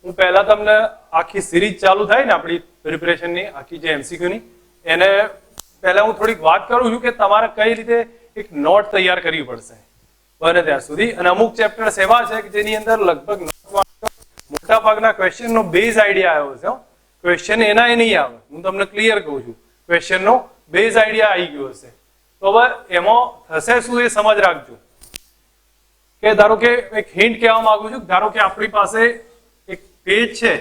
હું પહેલા તમને આખી સિરીઝ ચાલુ થાય ને આપણી પ્રિપરેશનની આખી જે એમસીક્યુ ની એને પહેલા હું થોડીક વાત કરું છું કે તમારે કઈ રીતે એક નોટ તૈયાર કરવી પડશે બને ત્યાં સુધી. અને અમુક ચેપ્ટર્સ એવા છે કે જેની અંદર લગભગ મોટા ભાગના ક્વેશ્ચનનો બેઝ આઈડિયા આવ્યો છે. ક્વેશ્ચન એના એ નહીં આવે, હું તમને ક્લિયર કહું છું. ક્વેશ્ચનનો બેઝ આઈડિયા આવી ગયો હશે તો હવે એમાં થશે શું એ સમજ રાખજો. કે ધારો કે એક હિન્ટ કહેવા માંગુ છું, ધારો કે આપણી પાસે એક પેજ છે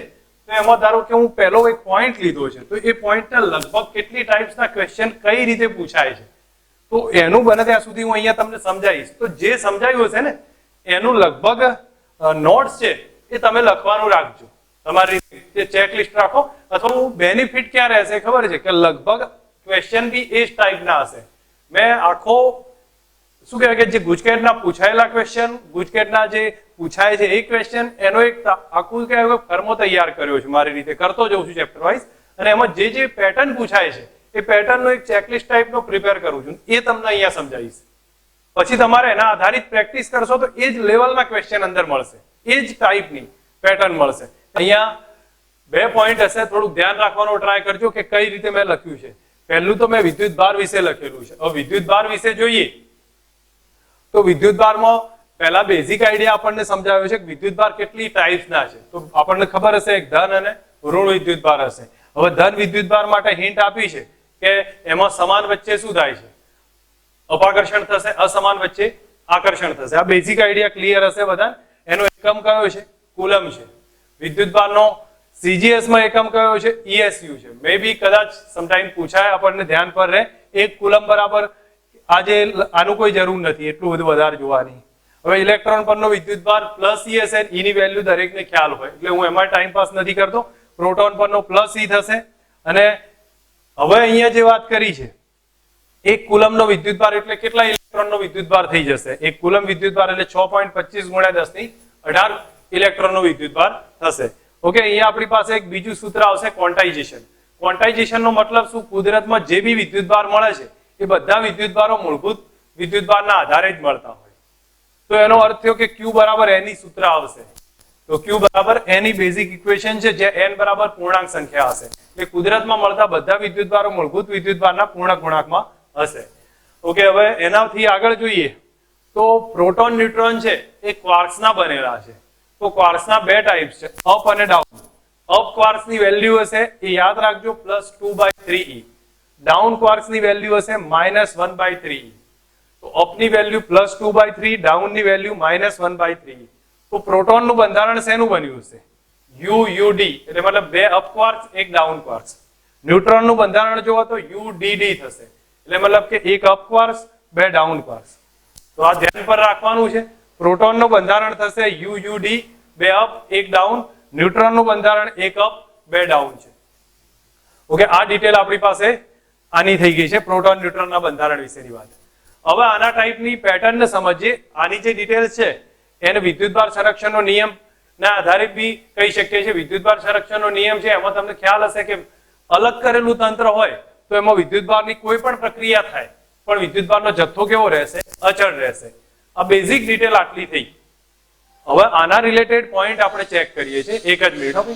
તો એમાં ધારો કે હું પહેલો એક પોઈન્ટ લીધો છે તો એ પોઈન્ટના લગભગ કેટલી ટાઈપ્સના ક્વેશ્ચન કઈ રીતે પૂછાય છે તો એનું બને ત્યાં સુધી હું અહીંયા તમને સમજાવીશ. તો જે સમજાયું હશે ને એનું લગભગ નોટ્સ છે એ તમે લખવાનું રાખજો, તમારી રીતે ચેકલિસ્ટ રાખો. અથવા બેનિફિટ ક્યાં રહેશે ખબર છે કે લગભગ ક્વેશ્ચન બી એ જ ટાઈપના હશે. મેં આખો શું કહેવાય કે જે ગુજકેટના પૂછાયેલા ક્વેશ્ચન, ગુજકેટના જે પૂછાય છે એ ક્વેશ્ચન, એનો એક આખું કહેવાય ફર્મો તૈયાર કર્યો છે મારી રીતે, કરતો જઉં છું ચેપ્ટર વાઇઝ. અને એમાં જે જે પેટર્ન પૂછાય છે એ પેટર્નનો એક ચેકલિસ્ટ ટાઈપનો પ્રિપેર કરું છું, એ તમને અહીંયા સમજાવીશ. પછી તમારે એના આધારિત પ્રેક્ટિસ કરશો તો એ જ લેવલના ક્વેશ્ચન અંદર મળશે, એ જ ટાઈપની પેટર્ન મળશે. અહીંયા 2 પોઈન્ટ હશે, થોડુંક ધ્યાન રાખવાનો ટ્રાય કરજો કે કઈ રીતે મેં લખ્યું છે. પહેલું તો મેં વિદ્યુત ભાર વિશે લખેલું છે. હવે વિદ્યુત ભાર વિશે જોઈએ તો વિદ્યુત ભારમાં પહેલા બેઝિક આઈડિયા આપણને સમજાવ્યો છે કે વિદ્યુત ભાર કેટલી ટાઈપ્સના છે. તો આપણને ખબર હશે એક ધન અને ઋણ વિદ્યુત ભાર હશે. હવે ધન વિદ્યુત ભાર માટે હિન્ટ આપી છે કે એમાં સમાન વચ્ચે શું થાય છે, અપાકર્ષણ થશે, અસમાન વચ્ચે આકર્ષણ થશે. આ બેઝિક આઈડિયા ક્લિયર હશે બધા. એનો એકમ કયો છે, કુલમ છે. વિદ્યુત ભારનો CGS માં એકમ કયો છે, ESU છે. મે બી કદાચ સમટાઈમ પૂછાય, આપણને ધ્યાન પર રહે. 1 કુલમ બરાબર આજે આનું કોઈ જરૂર નથી એટલું બધું વધારે જોવાની. હવે ઇલેક્ટ્રોન પરનો વિદ્યુત ભાર પ્લસ E હશે, E ની વેલ્યુ દરેકને ખ્યાલ હોય એટલે હું એમાં ટાઈમ પાસ નથી કરતો. પ્રોટોન પરનો પ્લસ E થશે. અને હવે અહીંયા જે વાત કરી છે 1 કુલમનો વિદ્યુત ભાર એટલે કેટલા ઇલેક્ટ્રોનનો વિદ્યુત ભાર થઈ જશે? 1 કુલમ વિદ્યુત ભાર એટલે 6.25 × 10⁸ ઇલેક્ટ્રોનનો વિદ્યુત ભાર થશે. ઓકે, અહીંયા આપણી પાસે એક બીજું સૂત્ર આવશે, ક્વોન્ટાઇઝેશન. ક્વોન્ટાઇઝેશનનો મતલબ શું? કુદરતમાં જે બી વિદ્યુત ભાર મળે છે એ બધા વિદ્યુત ભારો મૂળભૂત વિદ્યુત ભારના આધારે જ મળતા હોય. તો એનો અર્થ થયો કે Q બરાબર N ની સૂત્ર આવશે. તો Q બરાબર N ની બેઝિક ઇક્વેશન છે જે N બરાબર પૂર્ણાંક સંખ્યા હશે. એટલે કુદરતમાં મળતા બધા વિદ્યુત ભારો મૂળભૂત વિદ્યુત ભારના પૂર્ણ ગુણાંકમાં હશે. ઓકે, હવે એનાથી આગળ જોઈએ તો પ્રોટોન ન્યુટ્રોન છે એ ક્વાર્ક્સના બનેલા છે. તો ક્વાર્ક્સના 2 ટાઈપ્સ છે, અપ અને ડાઉન. અપ ક્વાર્ક્સની વેલ્યુ હશે એ યાદ રાખજો +2/3e. ડાઉન ક્વાર્ક્સની વેલ્યુ હશે -1/3e. તો અપની વેલ્યુ +2/3, ડાઉનની વેલ્યુ -1/3. તો પ્રોટોનનું બંધારણ શેનું બન્યું હશે? UUD, એટલે મતલબ 2 અપ ક્વાર્ક્સ 1 ડાઉન ક્વાર્ક્સ. ન્યુટ્રોનનું બંધારણ જોવો તો UDD થશે, એટલે મતલબ કે 1 અપ ક્વાર્ક્સ 2 ડાઉન ક્વાર્ક્સ. તો આ ધ્યાન પર રાખવાનું છે. પ્રોટોનનું બંધારણ થશે UUD, 2 અપ 1 ડાઉન. ન્યુટ્રોનનું બંધારણ 1 અપ 2 ડાઉન છે. ઓકે, આ ડિટેલ આપણી પાસે આની થઈ ગઈ છે પ્રોટોન ન્યુટ્રોનના બંધારણ વિશેની વાત. હવે આના ટાઈપની પેટર્ન સમજીએ. આની જે ડિટેલ્સ છે એને વિદ્યુતભાર સંરક્ષણનો નિયમ ના આધારિત બી કહી શકીએ છીએ. વિદ્યુતભાર સંરક્ષણનો નિયમ છે એમાં તમને ખ્યાલ હશે કે અલગ કરેલું તંત્ર હોય તો એમાં વિદ્યુતભારની કોઈ પણ પ્રક્રિયા થાય પણ વિદ્યુતભારનો જથ્થો કેવો રહેશે? અચળ રહેશે. આ બેઝિક ડિટેલ આટલી થઈ. હવે આના રિલેટેડ પોઈન્ટ આપણે ચેક કરીએ છીએ. એક જ મિનિટ. ઓકે,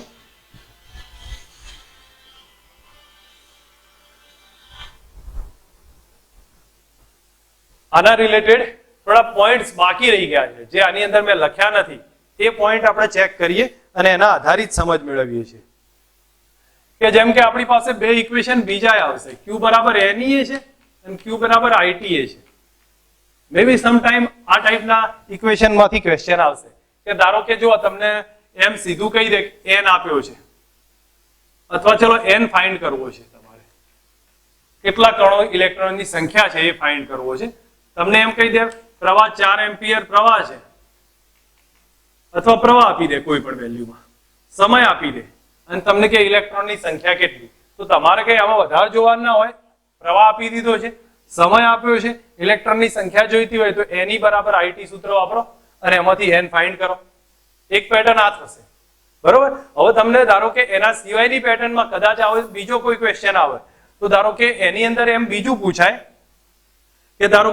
આના રિલેટેડ થોડા પોઈન્ટ્સ બાકી રહી ગયા છે જે આની અંદર મેં લખ્યા નથી. એ પોઈન્ટ આપણે ચેક કરીએ અને એના આધારિત સમજ મેળવીએ છીએ. કે જેમ કે આપણી પાસે 2 ઇક્વેશન બીજા આવશે, Q બરાબર NEA છે અને Q બરાબર ITA છે. મે બી સમ ટાઈમ આ ટાઈપના ઇક્વેશન માંથી ક્વેશ્ચન આવશે કે ધારો કે જો તમને એમ સીધું કહી દે N આપ્યો છે અથવા ચલો N ફાઇન્ડ કરવો છે, તમારે કેટલા કણો ઇલેક્ટ્રોનની સંખ્યા છે એ ફાઇન્ડ કરવો છે. તમને એમ કહી દે પ્રવાહ 4 એમ્પિયર પ્રવાહ છે અથવા પ્રવાહ આપી દે કોઈ પણ વેલ્યુમાં, સમય આપી દે અને તમને કે ઇલેક્ટ્રોનની સંખ્યા કેટલી. તો તમારે કઈ આમાં વધારે જોવાનું ના હોય. પ્રવાહ આપી દીધો છે, સમય આપ્યો છે, ઇલેક્ટ્રોનની સંખ્યા જોઈતી હોય તો NE બરાબર IT સૂત્ર વાપરો અને એમાંથી N ફાઇન્ડ કરો. એક પેટર્ન આ થશે. બરોબર. હવે તમને ધારો કે એના સિવાયની પેટર્નમાં કદાચ આવે બીજો કોઈ ક્વેશ્ચન આવે તો ધારો કે એની અંદર એમ બીજું પૂછાય કે ધારો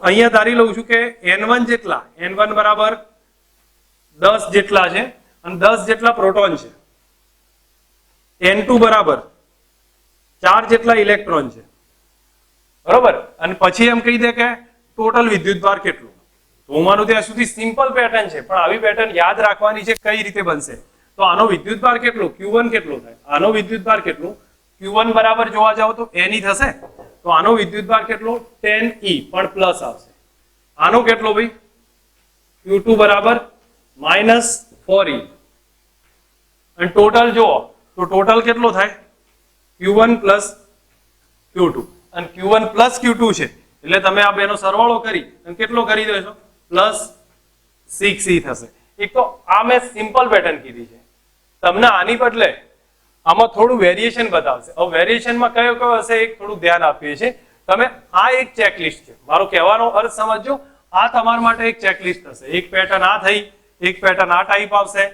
અહીંયા ધારી લઉં છું કે N1 જેટલા, N1 બરાબર 10 જેટલા છે અને 10 જેટલા પ્રોટોન છે. N2 બરાબર 4 જેટલા ઇલેક્ટ્રોન છે, બરોબર. અને પછી એમ કહી દે કે ટોટલ વિદ્યુતભાર કેટલું. તો હું માનું ત્યાં સુધી સિમ્પલ પેટર્ન છે, પણ આવી પેટર્ન યાદ રાખવાની છે કઈ રીતે બનશે. તો આનો વિદ્યુતભાર કેટલો, Q1 કેટલો થાય, આનો વિદ્યુતભાર કેટલું, Q1 બરાબર જોવા જાવ તો Ne થશે. તો આનો વિદ્યુતભાર કેટલો 10E પણ પ્લસ આવશે. આનો કેટલો ભાઈ, Q2 બરાબર -4E. અને ટોટલ જુઓ તો ટોટલ કેટલો થાય, Q1 પ્લસ Q2. અને Q1 પ્લસ Q2 છે એટલે તમે આ બેનો સરવાળો કરી અને કેટલો કરી દેશો, +6E થશે. એક તો આ મેં સિમ્પલ પેટર્ન કીધી છે, તમને આની બદલે આમાં થોડું વેરિએશન બતાવશે. હવે વેરિએશનમાં કયો કયો હશે એક થોડું ધ્યાન આપીએ છીએ. તમે આ એક ચેકલિસ્ટ છે, મારો કહેવાનો અર્થ સમજજો. આ તમારા માટે એક ચેકલિસ્ટ હશે. એક પેટર્ન આ થઈ, એક પેટર્ન આ ટાઈપ આવશે.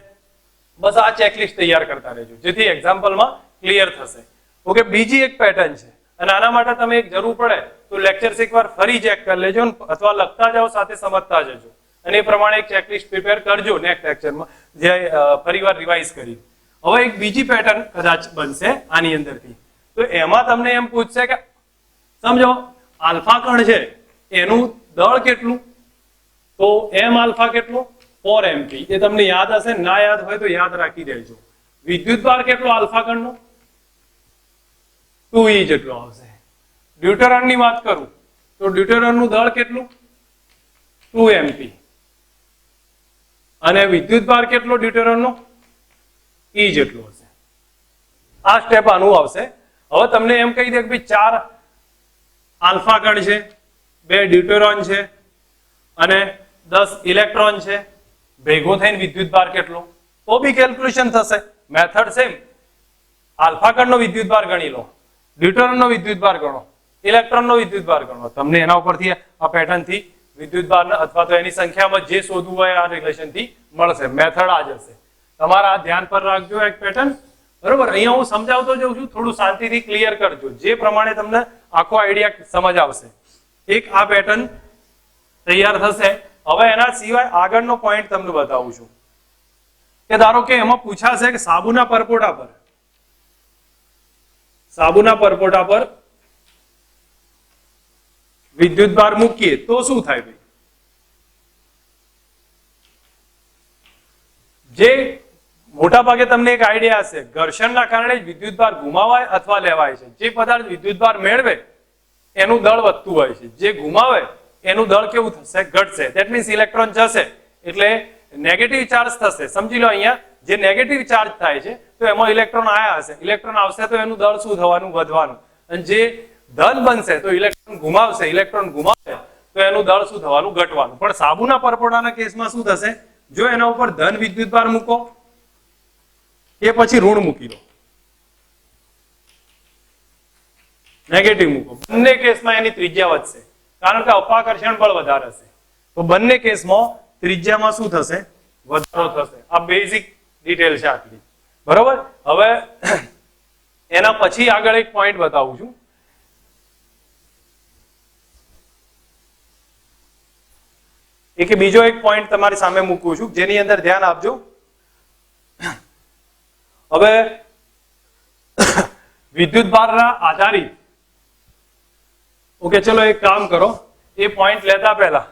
બસ આ ચેકલિસ્ટ તૈયાર કરતા રહેજો જેથી એક્ઝામ્પલમાં ક્લિયર થશે. ઓકે, બીજી એક પેટર્ન છે અને આના માટે તમે એક જરૂર પડે તો લેક્ચર્સ એકવાર ફરી ચેક કરી લેજો અથવા લખતા જાઓ સાથે સમજતા જજો અને એ પ્રમાણે એક ચેકલિસ્ટ પ્રિપેર કરજો નેક્સ્ટ લેક્ચરમાં, જે ફરીવાર રિવાઇઝ કરી. હવે એક બીજી પેટર્ન કદાચ બનશે આની અંદરથી. તો એમાં તમને એમ પૂછશે કે સમજો આલ્ફા કણ છે એનું દળ કેટલું, તો m આલ્ફા કેટલું 4mp. એ તમને યાદ હશે, ના યાદ હોય તો યાદ રાખી દેજો. વિદ્યુતભાર કેટલો આલ્ફા કણનો 2E જેટલો આવશે. ડ્યુટેરોનની વાત કરું તો ડ્યુટેરોનનું દળ કેટલું 2mp અને વિદ્યુતભાર કેટલો ડ્યુટેરોનનો E જેટલો હશે. આ સ્ટેપ આનું આવશે. હવે તમને એમ કહી દે કે ભાઈ 4 આલ્ફા કણ છે, 2 ડ્યુટેરોન છે અને 10 ઇલેક્ટ્રોન છે, ભેગો થઈને વિદ્યુતભાર કેટલો, તો બી કેલ્ક્યુલેશન થશે. Method same. આલ્ફા કણનો વિદ્યુતભાર ગણી લો, ડ્યુટેરોનનો વિદ્યુતભાર ગણો, ઇલેક્ટ્રોનનો વિદ્યુતભાર ગણો. તમને એના ઉપરથી આ પેટર્ન થી વિદ્યુતભાર અથવા તો એની સંખ્યામાં જે શોધવું હોય આ રિલેશન થી મળશે. મેથડ આ જ હશે. તમારા ધ્યાન પર રાખજો એક પેટર્ન, બરોબર. અહીંયા હું સમજાવતો જાઉં છું, થોડું શાંતિથી ક્લિયર કરજો જે પ્રમાણે તમને આખો આઈડિયા સમજ આવશે. એક આ પેટર્ન તૈયાર થશે. હવે એના સિવાય આગળનો પોઈન્ટ તમને બતાવું છું કે ધારો કે એમાં પૂછાશે કે સાબુના પરપોટા પર વિદ્યુતભાર મૂકીએ તો શું થાય ભાઈ. જે મોટા ભાગે તમને એક આઈડિયા હશે, ઘર્ષણના કારણે જ વિદ્યુતભાર ગુમાવાય અથવા લેવાય છે. જે પદાર્થ વિદ્યુતભાર મેળવે એનું દળ વધતું હોય છે, જે ગુમાવે એનું દળ કેવું થશે, ઘટશે. ધેટ મીન્સ ઇલેક્ટ્રોન જશે એટલે નેગેટિવ ચાર્જ થશે. સમજી લો અહીંયા જે નેગેટિવ ચાર્જ થાય છે તો એમાં ઇલેક્ટ્રોન આયા હશે, ઇલેક્ટ્રોન આવશે તો એનું દળ શું થવાનું, વધવાનું. અને જે ધન બનશે તો ઇલેક્ટ્રોન ગુમાવશે તો એનું દળ શું થવાનું, ઘટવાનું. પણ સાબુના પરપોટાના કેસમાં શું થશે, જો એના ઉપર ધન વિદ્યુતભાર મૂકો એ પછી ઋણ મૂકી દો, નેગેટિવ મૂકો, બંને કેસમાં એની ત્રિજ્યા વધશે કારણ કે અપાકર્ષણ બળ વધારે હશે. તો બંને કેસમાં ત્રિજ્યામાં શું થશે, વધારો થશે. આ બેઝિક ડિટેલ છે આટલી, બરોબર. હવે એના પછી આગળ એક પોઈન્ટ બતાવું છું. એક બીજો એક પોઈન્ટ તમારી સામે મૂકું છું જેની અંદર ધ્યાન આપજો. હવે વિદ્યુતભારના આધારિત, ઓકે ચલો એક કામ કરો, એ પોઈન્ટ લેતા પહેલા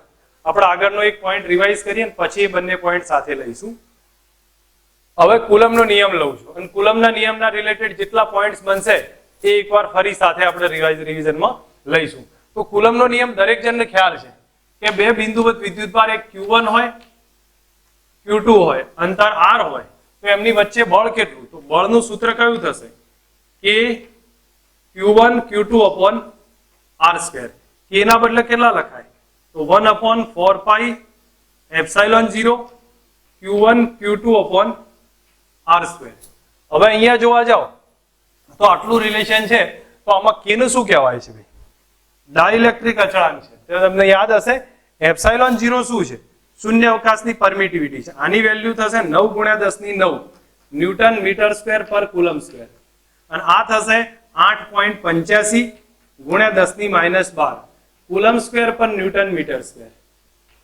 આપણે આગળનો એક પોઈન્ટ રિવાઇઝ કરીએ અને પછી એ બંને પોઈન્ટ સાથે લઈશું. હવે કુલમનો નિયમ લઉં છું અને કુલમના નિયમના રિલેટેડ જેટલા પોઈન્ટ્સ બનશે એ એકવાર ફરી સાથે આપણે રિવિઝનમાં લઈશું. તો કુલમનો નિયમ દરેક જણને ખ્યાલ છે કે બે બિંદુવત વિદ્યુતભાર એક Q1 હોય Q2 હોય, અંતર R હોય તો એમની વચ્ચે બળ કેટલું, તો બળનું સૂત્ર કયું થશે, કે Q1 Q2 upon R². K ના બદલે કેટલા લખાય, તો 1/4 pi epsilon 0 Q1 Q2 upon R². હવે અહીંયા જોવા જાઓ તો આટલું રિલેશન છે તો આમાં K નું શું કહેવાય છે ભાઈ, ડાઇલેક્ટ્રિક અચળાંક છે. તો તમને યાદ હશે એપ્સાઇલોન 0 શું છે, શૂન્ય અવકાશની પરમિટિવિટી છે. આની વેલ્યુ થશે 9 × 10⁹ ન્યૂટન મીટર સ્ક્વેર પર કુલમ સ્ક્વેર અને આ થશે 8.85 × 10⁻12 કુલમ સ્ક્વેર પર ન્યૂટન મીટર સ્ક્વેર.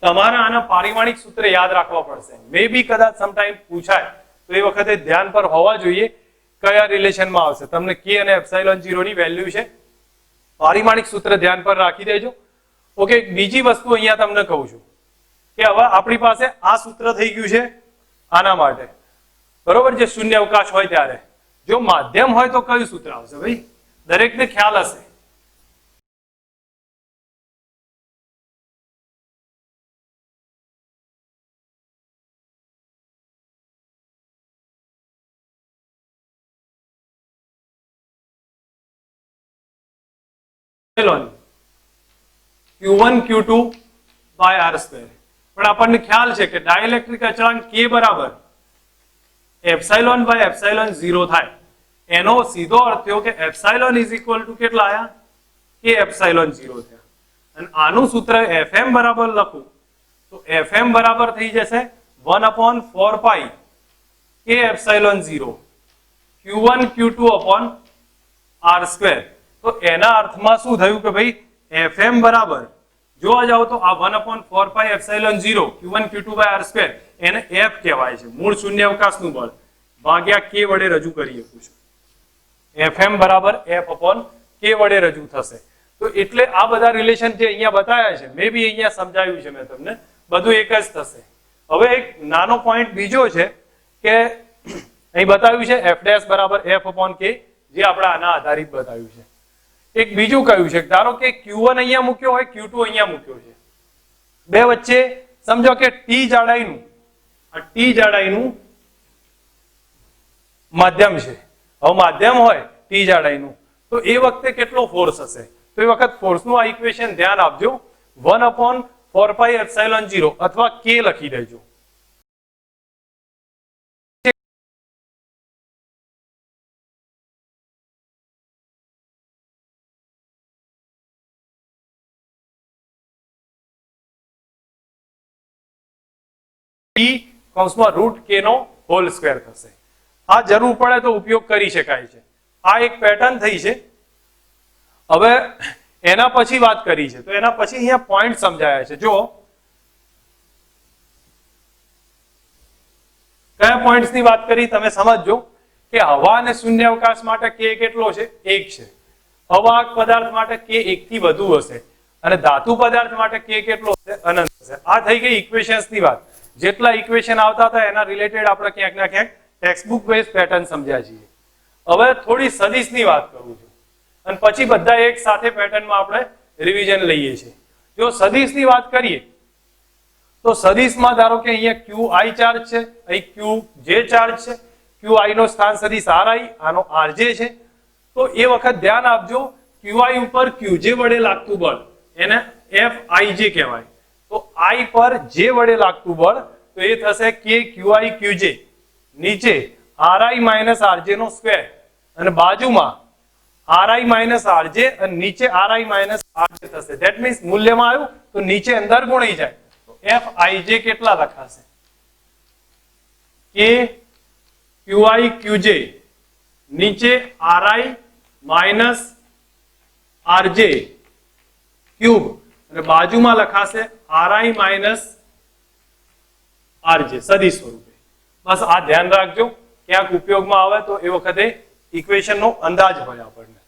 તમારે આના પારિમાણિક સૂત્ર યાદ રાખવા પડશે. મે બી કદાચ સમટાઈમ પૂછાય તો એ વખતે ધ્યાન પર હોવા જોઈએ કયા રિલેશનમાં આવશે. તમને કે અને એપ્સિલોન 0 ની વેલ્યુ છે, પારિમાણિક સૂત્ર ધ્યાન પર રાખી દેજો. ઓકે, બીજી વસ્તુ અહીંયા તમને કહું છું કે હવે આપણી પાસે આ સૂત્ર થઈ ગયું છે આના માટે, બરોબર, જે શૂન્ય અવકાશ હોય ત્યારે. જો માધ્યમ હોય તો કયું સૂત્ર આવશે ભાઈ? દરેકને ખ્યાલ હશે. Q1 Q2 by R square. પણ આપણને ખ્યાલ છે કે ડાઇલેક્ટ્રિક અચળાંક K બરાબર એપ્સાઇલોન બાય એપ્સાઇલોન 0 થાય. એનો સીધો અર્થ થયો કે એપ્સાઇલોન ઇઝ ઇક્વલ ટુ કેટલા આયા? K એપ્સાઇલોન 0 થયા. અને આનું સૂત્ર Fm બરાબર લખું તો Fm બરાબર થઈ જશે 1/4 પાઈ K epsilon 0 Q1 Q2 upon R square. તો એના અર્થમાં શું થયું કે ભાઈ Fm બરાબર જોવા જાવ તો આ 1/4 પાઈ epsilon 0 Q1 Q2 by R square એને F કહેવાય છે, મૂળ શૂન્ય અવકાશનું બળ ભાગ્યા K વડે રજૂ કરી શકું છું. Fm બરાબર F upon K વડે રજૂ થશે. તો એટલે આ બધા રિલેશન જે અહીંયા બતાવ્યા છે, મે બી અહીંયા સમજાવ્યું છે મેં તમને, બધું એક જ થશે. હવે એક નાનો પોઈન્ટ બીજો છે કે અહીં બતાવ્યું છે F dash બરાબર F upon K, જે આપણે આના આધારિત બતાવ્યું છે. એક બીજું કહ્યું છે, ધારો કે Q1 અહીંયા મૂક્યો હોય, Q2 અહીંયા મૂક્યો છે, બે વચ્ચે સમજો કે T જાડાઈનું, આ T જાડાઈનું માધ્યમ છે. હવે માધ્યમ હોય T જાડાઈનું તો એ વખતે કેટલો ફોર્સ હશે? તો એ વખત ફોર્સનું આ ઇક્વેશન ધ્યાન આપજો, 1/4 પાઈ એપ્સિલોન 0 અથવા K લખી દેજો. કૌંસમાં રૂટ K નો હોલ સ્ક્વેર થશે. આ જરૂર પડે તો ઉપયોગ કરી શકાય છે. આ એક પેટર્ન થઈ છે. હવે એના પછી વાત કરી છે તો એના પછી અહીંયા પોઈન્ટ સમજાયા છે. જો કયા પોઈન્ટ્સ ની વાત કરી તમે સમજજો કે હવા અને શૂન્ય અવકાશ માટે K કેટલો છે? 1 છે. અવાહક પદાર્થ માટે K 1 થી વધુ હશે અને ધાતુ પદાર્થ માટે K કેટલો હશે? અનંત હશે. આ થઈ ગઈ ઇક્વેશન્સ ની વાત. જેટલા ઇક્વેશન આવતા હતા એના રિલેટેડ આપણે ક્યાંક ના ક્યાંક ટેક્સ્ટબુક બેઝ પેટર્ન સમજ્યા છીએ. હવે થોડી સદિશની વાત કરું છું અને પછી બધા એક સાથે પેટર્નમાં આપણે રિવિઝન લઈએ છીએ. જો સદિશની વાત કરીએ તો સદિશમાં ધારો કે અહીંયા QI ચાર્જ છે, અહીં QJ ચાર્જ છે, QI નો સ્થાન સદિશ RI, આનો RJ છે. તો એ વખત ધ્યાન આપજો, QI ઉપર QJ વડે લાગતું બળ એને FIJ કહેવાય. તો I પર J વડે લાગતું બળ તો એ થશે K QI QJ, નીચે RI માઇનસ RJ નો સ્ક્વેર અને બાજુમાં RI માઇનસ RJ અને નીચે RI માઇનસ RJ થશે. ધેટ મીન્સ મૂલ્યમાં આવ્યું તો નીચે અંદર ગુણાઈ જાય તો FIJ કેટલા લખાશે? K QI QJ નીચે RI માઇનસ RJ ક્યુબ અને બાજુમાં લખાશે RI માઇનસ RJ સદિશ સ્વરૂપે. બસ આ ધ્યાન રાખજો, ક્યાંક ઉપયોગમાં આવે તો એ વખતે ઇક્વેશન નો અંદાજ હોય આપણને.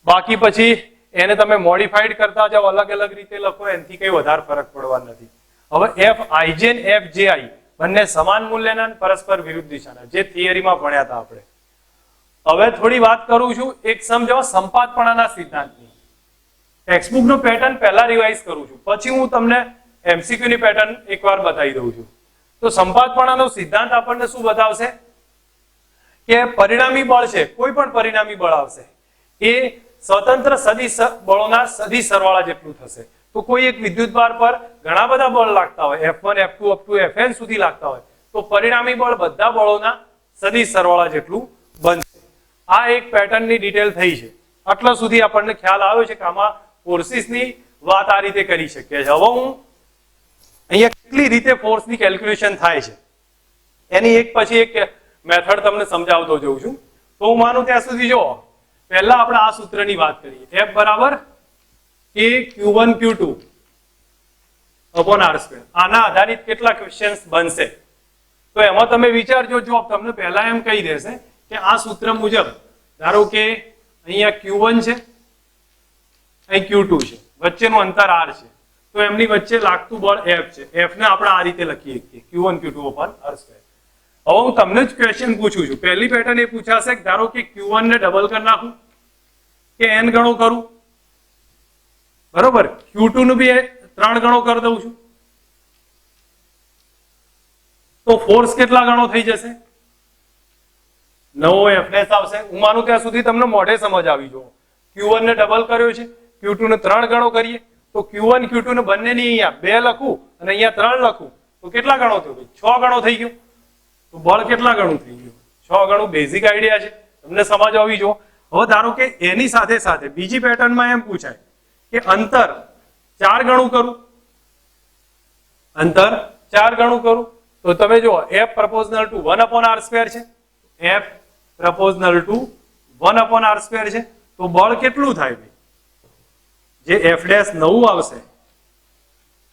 બાકી પછી એને તમે મોડિફાઈડ કરતા જાઓ, અલગ અલગ રીતે લખો, એનાથી કઈ વધારે ફરક પડવા નથી. હવે FIJ અને FJI બંને સમાન મૂલ્યના અને પરસ્પર વિરુદ્ધ દિશાના, જે થિયરીમાં ભણ્યા હતા આપણે. હવે થોડી વાત કરું છું એક સમજો સંપાતપણાના સિદ્ધાંતની. ટેક્સ્ટબુક નો પેટર્ન પહેલા રિવાઇઝ કરું છું, પછી હું તમને MCQ ની પેટર્ન એકવાર બતાવી દઉં છું. તો સંપાતપણાનો સિદ્ધાંત આપણને શું બતાવશે કે પરિણામી બળ છે, કોઈ પણ પરિણામી બળ આવશે એ સ્વતંત્ર સદિશ બળોના સદિશ સરવાળા જેટલું થશે. તો કોઈ એક વિદ્યુતભાર પર ઘણા બધા બળ લાગતા હોય, F1 F2 up to Fn સુધી લાગતા હોય, તો પરિણામી બળ બધા બળોના સદિશ સરવાળા જેટલું બનશે. આ એક પેટર્નની ડિટેલ થઈ છે. આટલા સુધી આપણને ખ્યાલ આવ્યો છે કે આમાં ફોર્સિસની વાત આ રીતે કરી શકીએ છીએ. હવે હું અહીંયા કેટલી રીતે ફોર્સની કેલ્ક્યુલેશન થાય છે એની એક પછી એક મેથડ તમને સમજાવતો જઉં છું. તો હું માનું ત્યાં સુધી જો પહેલા આપણે આ સૂત્રની વાત કરીએ, F બરાબર K Q1 Q2 upon R square. આના આધારિત કેટલા ક્વેશ્ચન્સ બનશે તો એમાં તમે વિચારજો। જો તમને પહેલા એમ કહી દેશે કે આ સૂત્ર મુજબ ધારો કે અહીંયા Q1 છે, અહીં Q2 છે, વચ્ચેનું અંતર R છે, તો એમની વચ્ચે લાગતું બળ F છે। F ને આપણે આ રીતે લખીએ કે Q1 Q2 upon R square. હવે હું તમને જ ક્વેશ્ચન પૂછું છું। પહેલી પેટર્ન એ પૂછાશે કે ધારો કે Q1 ને ડબલ કરી નાખું કે n ગણો કરું, બરોબર, Q2 નું બી 3 ગણો કરી દઉં છું, તો ફોર્સ કેટલા ગણો થઈ જશે? નવો એફએસ આવશે। હું માનું ત્યાં સુધી તમને મોઢે સમજ આવી જો। Q1 ને ડબલ કર્યો છે, Q2 ને 3 ગણો કરીએ તો Q1 Q2 ને બંનેની અહીંયા 2 લખું અને અહીંયા 3 લખું તો કેટલા ગણો થયો ભાઈ? 6 ગણો થઈ ગયો। તો બળ કેટલા ગણું થઈ ગયું? 6 ગણું। બેઝિક આઈડિયા છે, તમને સમજ આવી જો। હવે ધારો કે એની સાથે સાથે બીજી પેટર્નમાં એમ પૂછાય કે અંતર 4 ગણું કરું, અંતર 4 ગણું કરું તો તમે જો F proportional to 1 upon R square છે, F proportional to 1 upon R square છે, તો બળ કેટલું થાય ભાઈ? જે F dash નવું આવશે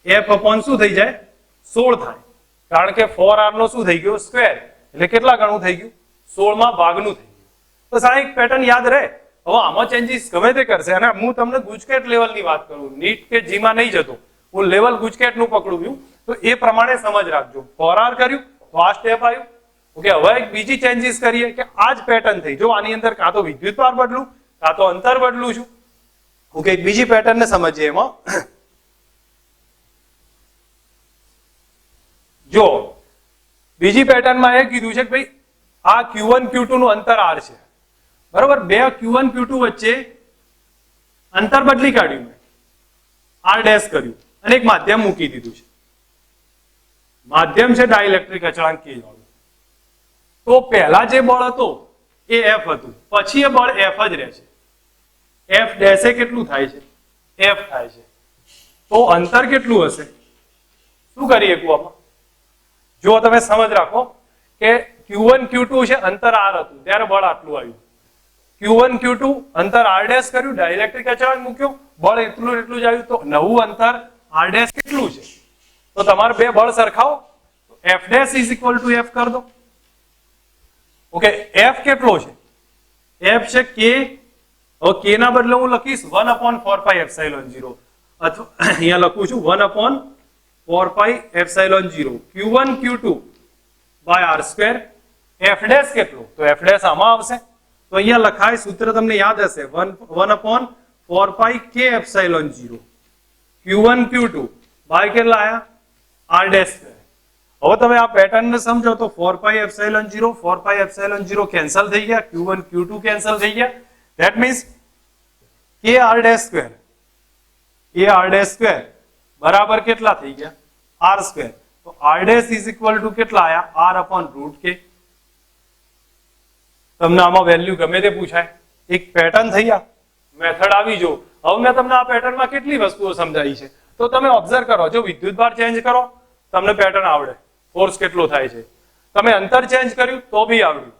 F upon શું થઈ જાય? 16 થાય, કારણ કે 4R નો શું થઈ ગયો? સ્ક્વેર, એટલે કેટલા ગણું થઈ ગયું? 16 માં ભાગનું થઈ ગયું। બસ આ એક પેટર્ન યાદ રહે। હવે આમાં ચેન્જીસ ગમે તે કરશે, અને હું તમને ગુજકેટ લેવલની વાત કરું, નીટ કે જીમાં નહીં જતો, હું લેવલ ગુજકેટનું પકડું છું, તો એ પ્રમાણે સમજ રાખજો। 4R કર્યું તો આ સ્ટેપ આવ્યું, ઓકે। હવે એક બીજી ચેન્જીસ કરીએ કે આ જ પેટર્ન થઈ, જો આની અંદર કાં તો વિદ્યુત ભાર બદલું કાં તો અંતર બદલું છું, ઓકે। બીજી પેટર્નને સમજીએ। એમાં જો બીજી પેટર્નમાં એ કીધું છે કે ભાઈ આ Q1 Q2 નું અંતર R છે, બરોબર। બે Q1 Q2 વચ્ચે અંતર બદલી કાઢ્યું, મેં R ડેશ કર્યું અને એક માધ્યમ મૂકી દીધું છે। માધ્યમ છે ડાઇલેક્ટ્રિક અચળાંક K વાળું। તો પહેલા જે બળ હતો એ F હતું, પછી એ બળ F જ રહેશે। F ડેશ એ કેટલું થાય છે? F થાય છે। તો અંતર કેટલું હશે? શું કરીએ આમાં? જો તમે સમજ રાખો કે Q1 Q2 છે, અંતર R હતું ત્યારે બળ આટલું આવ્યું, Q1 Q2 અંતર R ડેશ કર્યું, ડાઇલેક્ટ્રિક અચળાંક મૂક્યો, બળ એટલું જ આવ્યું। તો નવું અંતર R ડેશ કેટલું છે? તો તમારે બે બળ સરખાવો, F dash is equal two F કરી દો, ઓકે। F કેટલો છે? F છે K। હવે K ના બદલે હું લખીશ 1 upon 4 pi epsilon 0, અથવા અહીંયા લખું છું 1 upon 4 pi epsilon 0 Q1 Q2 by R square। F dash કેટલો? તો F dash આમાં આવશે, તો અહીંયા લખાય સૂત્ર તમને યાદ હશે 1 upon 4 pi K epsilon 0 Q1 Q2 by કેટલા આયા? R dash square। હવે તમે આ પેટર્ન ને સમજો તો 4 pi epsilon 0 4 pi epsilon 0 cancel થઈ ગયા, Q1 Q2 કેન્સલ થઈ ગયા। That means K R dash square, K R dash square બરાબર કેટલા થઈ ગયા? R square। તો R dash is equal to કેટલા આયા? R upon root K। તમને આમાં વેલ્યુ ગમે તે પૂછાય, એક પેટર્ન થઈ આ, મેથડ આવી જો। હવે મેં તમને આ પેટર્નમાં કેટલી વસ્તુઓ સમજાવી છે, તો તમે ઓબ્ઝર્વ કરો। જો વિદ્યુત ભાર ચેન્જ કરો તમને પેટર્ન આવડે, ફોર્સ કેટલો થાય છે, તમે અંતર ચેન્જ કર્યું તો બી આવડ્યું,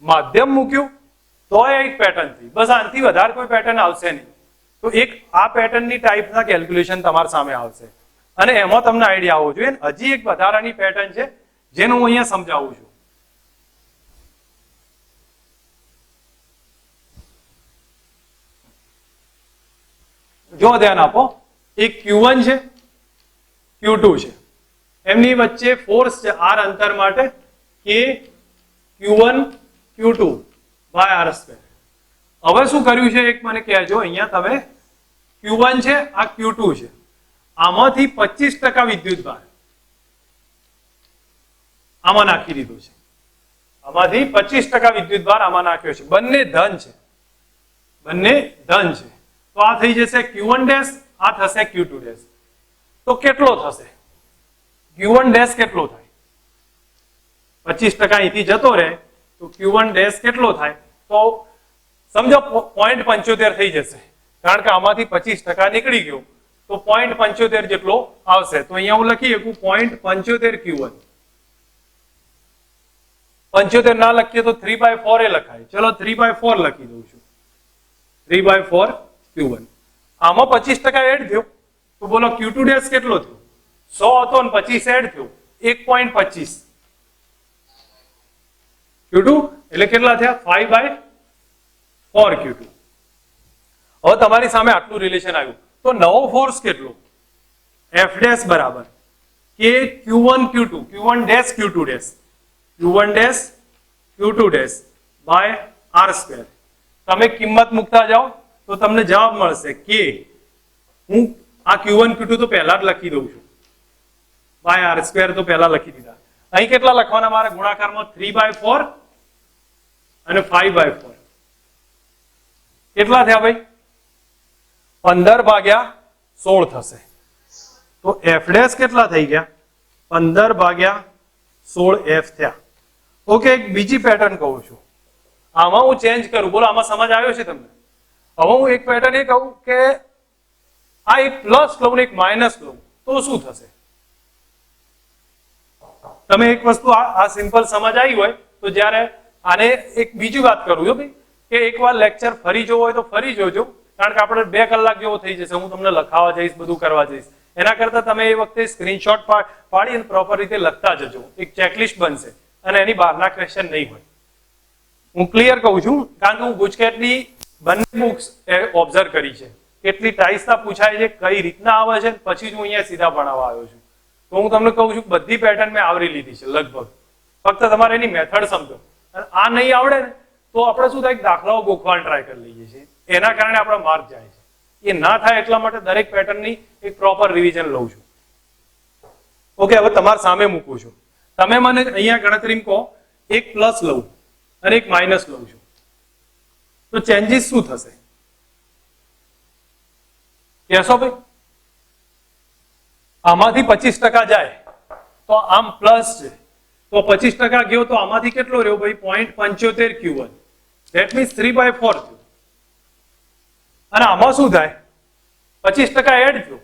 માધ્યમ મૂક્યું તો એક પેટર્ન થઈ, બસ આનાથી વધારે કોઈ પેટર્ન આવશે નહીં। તો એક આ પેટર્નની ટાઈપના કેલ્ક્યુલેશન તમારા સામે આવશે, અને એમાં તમને આઈડિયા આવવો જોઈએ। હજી એક વધારાની પેટર્ન છે જેનું હું અહીંયા સમજાવું છું। જો ધ્યાન આપો, એક Q1 છે, Q2 છે, એમની વચ્ચે ફોર્સ છે R અંતર માટે K Q1 Q2 by R square। હવે શું કર્યું છે એક મને કહેજો। અહીંયા તમે Q1 છે, આ Q2 છે, આમાંથી 25% વિદ્યુત ભાર આમાં નાખી દીધું છે, આમાંથી 25% વિદ્યુત ભાર આમાં નાખ્યો છે। બંને ધન છે, બંને ધન છે, તો આ થઈ જશે Q1 ડેશ, આ થશે Q2 ડેશ। તો કેટલો થશે? Q1 ડેશ કેટલો થાય? 25% અહીંથી જતો રહે તો Q1 ડેશ કેટલો થાય? તો સમજો 0.75 થઈ જશે, કારણ કે આમાંથી 25% નીકળી ગયો, તો 0.75 જેટલો આવશે। તો અહીંયા હું લખી શકું 0.75 Q1। 75 ના લખીએ તો 3/4 એ લખાય, ચલો 3/4 લખી દઉં છું, 3/4 Q1। આમાં 25% એડ થયો, તો બોલો Q2 ડેશ કેટલો થયો? 100 હતો ને 25 એડ થયો 1.25 Q2 એટલે કેટલા થયા 5/4 Q2. હવે તમારી સામે આટલું રિલેશન આવ્યું તો નવો ફોર્સ કેટલો F ડેશ બરાબર કે Q1 Q2 Q1 dash Q2 dash Q1 dash Q2 dash by R square. તમે કિંમત મૂકતા જાઓ તો તમને જવાબ મળશે કે હું આ Q1 Q2 તો પહેલા જ લખી દઉં છું બાય R સ્ક્વેર તો પહેલા લખી દીધા. અહીં કેટલા લખવાના મારે ગુણાકારમાં 3/4 અને 5/4 કેટલા થયા ભાઈ 15/16 થશે. તો F ડેશ કેટલા થઈ ગયા 15/16 F થયા. ઓકે એક બીજી પેટર્ન કહું છું આમાં હું ચેન્જ કરું બોલો આમાં સમજ આવ્યો છે તમને. હવે હું એક પેટર્ન એ કહું કે આ એક પ્લસ લઉં ને એક માઇનસ લઉં તો શું થશે. તમે એક વસ્તુ આ સિમ્પલ સમજ આવી હોય તો જ્યારે આને એક બીજી વાત કરું છું ભાઈ કે એકવાર લેક્ચર ફરી જોવો હોય તો ફરી જોજો કારણ કે આપણે 2 કલાક જેવો થઈ જશે. હું તમને લખાવા જઈશ બધું કરવા જઈશ એના કરતા તમે એ વખતે સ્ક્રીનશોટ પાડી અને પ્રોપર રીતે લખતા જજો. એક ચેકલિસ્ટ બનશે અને એની બહારના ક્વેશ્ચન નહીં હોય. હું ક્લિયર કહું છું કારણ કે હું ગુજકેટની બંને બુક્સ ઓબ્ઝર્વ કરી છે કેટલી ટાઈસના પૂછાય છે કઈ રીતના આવે છે પછી જ હું અહીંયા સીધા ભણાવવા આવ્યો છું. તો હું તમને કહું છું બધી પેટર્ન મેં આવરી લીધી છે લગભગ. ફક્ત તમારે એની મેથડ સમજો અને આ નહીં આવડે ને તો આપણે શું થાય દાખલાઓ ગોખવાનું ટ્રાય કરી લઈએ છીએ એના કારણે આપણા માર્ક જાય છે. એ ના થાય એટલા માટે દરેક પેટર્નની એક પ્રોપર રિવિઝન લઉં છું. ઓકે હવે તમારા સામે મૂકું છું. તમે મને અહીંયા ગણતરી કહો એક પ્લસ લઉં અને એક માઇનસ લઉં છું તો ચેન્જીસ શું થશે કહેશો ભાઈ. આમાંથી 25% જાય તો આમ પ્લસ છે તો 25% ગયો તો આમાંથી કેટલો રહ્યો ભાઈ 0.75 Q1 ધેટ મીન્સ 3/4 થયું. અને આમાં શું થાય 25% એડ થયો.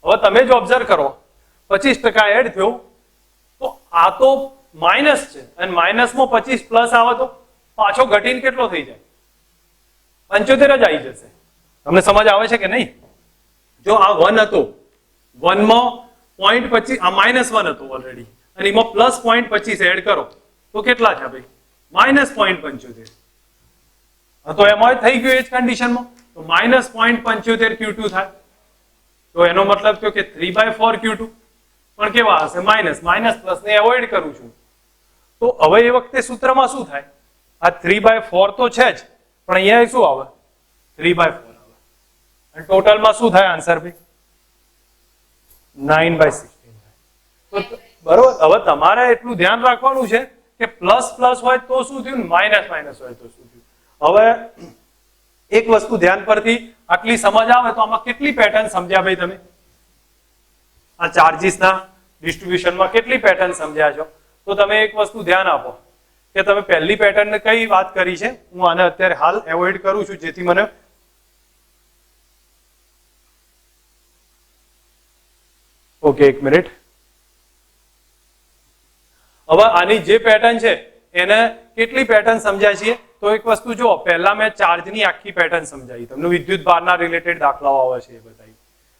હવે તમે જ ઓબ્ઝર્વ કરો 25% એડ થયો તો આ તો માઇનસ છે અને માઇનસમાં 25 પ્લસ આવે તો પાછો ઘટીને કેટલો થઈ જાય 75 જ આવી જશે. તમને સમજ આવે છે કે નહીં. જો આ 1 હતો 1 માં 0.25 આ -1 હતો ઓલરેડી અને એમાં પ્લસ 0.25 એડ કરો તો કેટલા થયા ભાઈ -0.75. તો એમાં થઈ ગયું એ જ કન્ડિશનમાં તો -0.75 Q2 થાય. તો એનો મતલબ થયો કે 3/4 Q2 પણ કેવા હશે માઇનસ પ્લસ ને એવોઇડ કરું છું. તો હવે એ વખતે સૂત્રમાં શું થાય આ 3/4 તો છે જ પણ અહીંયા શું આવે 3/4 આવે અને ટોટલમાં શું થાય આન્સર ભાઈ 9/16. તો બરોબર. હવે તમારે એટલું ધ્યાન રાખવાનું છે કે પ્લસ પ્લસ હોય તો શું થયું માઇનસ માઇનસ હોય તો શું થયું. હવે એક વસ્તુ ધ્યાન પરથી આટલી સમજ આવે તો આમાં કેટલી પેટર્ન સમજ્યા ભાઈ તમે આ ચાર્જીસના ડિસ્ટ્રીબ્યુશનમાં કેટલી પેટર્ન સમજ્યા છો. તો તમે એક વસ્તુ ધ્યાન આપો કે તમે પહેલી પેટર્ન કઈ વાત કરી છે. હું આને અત્યારે હાલ એવોઇડ કરું છું જેથી મને ઓકે એક મિનિટ. હવે આની જે પેટર્ન છે એને કેટલી પેટર્ન સમજ્યા છીએ તો એક વસ્તુ જો પહેલા મેં ચાર્જની આખી પેટર્ન સમજાવી તમને વિદ્યુત ભારના રિલેટેડ દાખલાઓ આવે છે એ બતાવી.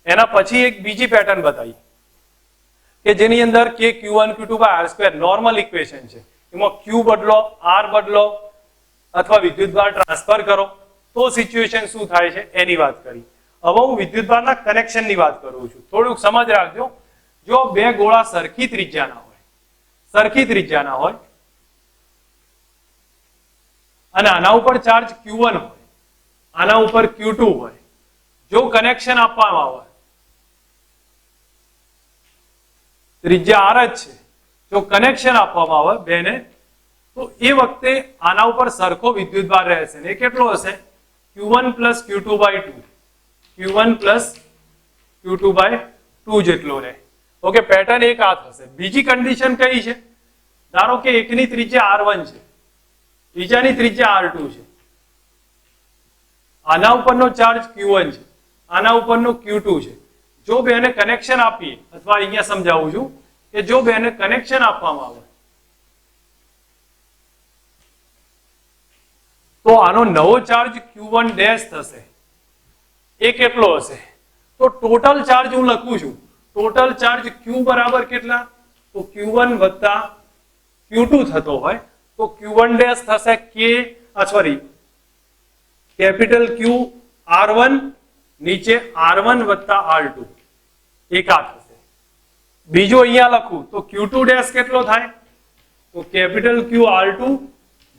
એના પછી એક બીજી પેટર્ન બતાવી કે જેની અંદર કે Q1 Q2/R² નોર્મલ ઇક્વેશન છે એમાં Q બદલો R બદલો અથવા વિદ્યુત ભાર ટ્રાન્સફર કરો તો સિચ્યુએશન શું થાય છે એની વાત કરી. હવે હું વિદ્યુત ભારના કનેક્શનની વાત કરું છું. થોડુંક સમજ રાખજો. જો બે ગોળા સરખી ત્રિજ્યાના હોય અને આના ઉપર ચાર્જ Q1 હોય આના ઉપર Q2 હોય જો કનેક્શન આપવામાં આવે ત્રિજ્યા R જ છે જો કનેક્શન આપવામાં આવે બેને તો એ વખતે આના ઉપર સરખો વિદ્યુત ભાર રહેશે ને એ કેટલો હશે Q1 + Q2/2 Q1 + Q2/2 જેટલો રહે. ઓકે પેટર્ન એક આ થશે. બીજી કન્ડિશન કઈ છે ધારો કે એકની ત્રિજ્યા R1 છે બીજાની ત્રિજ્યા R2 છે આના ઉપરનો ચાર્જ Q1 છે આના ઉપરનો Q2 છે. જો બેને કનેક્શન આપીએ અથવા અહીંયા સમજાવું છું કે જો બેને કનેક્શન આપવામાં આવે તો આનો નવો ચાર્જ Q1 ડેશ થશે. એ કેટલો હશે તો ટોટલ ચાર્જ હું લખું છું ટોટલ ચાર્જ Q બરાબર કેટલા? તો Q1 વત્તા Q2 થતો હોય તો Q1 ડેશ થશે કેપિટલ Q R1 નીચે R1 વત્તા R2 એક આ થશે. બીજો અહીંયા લખું તો Q2 ડેશ કેટલો થાય? તો કેપિટલ Q R2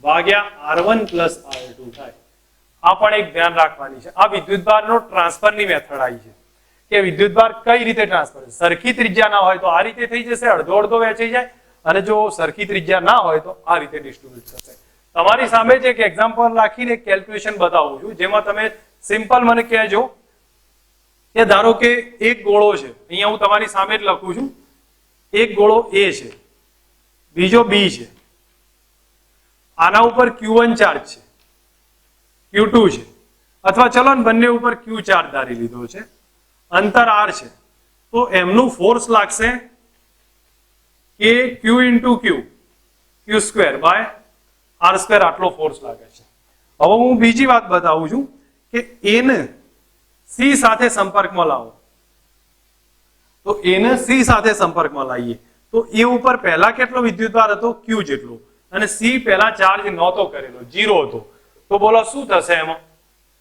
ભાગ્યા R1 પ્લસ R2 થાય. આ પણ એક ધ્યાન રાખવાની છે. આ વિદ્યુતભારનો ટ્રાન્સફરની મેથડ આવી છે કે વિદ્યુતભાર કઈ રીતે ટ્રાન્સફર. સરખી ત્રિજ્યા ના હોય તો આ રીતે થઈ જશે, અડધો અડધો વહેંચાઈ જાય, અને જો સરખી ત્રિજ્યા ના હોય તો આ રીતે ડિસ્ટ્રીબ્યુટ થશે. તમારી સામે જ એક એક્ઝામ્પલ રાખીને કેલ્ક્યુલેશન બતાવું છું જેમાં તમે સિમ્પલ મને કહેજો કે ધારો કે એક ગોળો છે, અહીંયા હું તમારી સામે જ લખું છું, એક ગોળો A છે, બીજો B છે, આના ઉપર Q1 ચાર્જ છે, Q2 છે, અથવા ચલો ને બંને ઉપર Q ચાર્જ ધારી લીધો છે, અંતર R છે, તો એમનું ફોર્સ લાગશે કે Q into Q square by R square, આટલો ફોર્સ લાગે છે. હવે હું બીજી વાત બતાવું છું કે A ને C સાથે સંપર્કમાં લાવો, તો A ને C સાથે સંપર્કમાં લાવીએ તો A ઉપર પહેલા કેટલો વિદ્યુતભાર હતો? Q જેટલો, અને C પહેલા ચાર્જ નહોતો કરેલો, 0 હતો. તો બોલો શું થશે? એમાં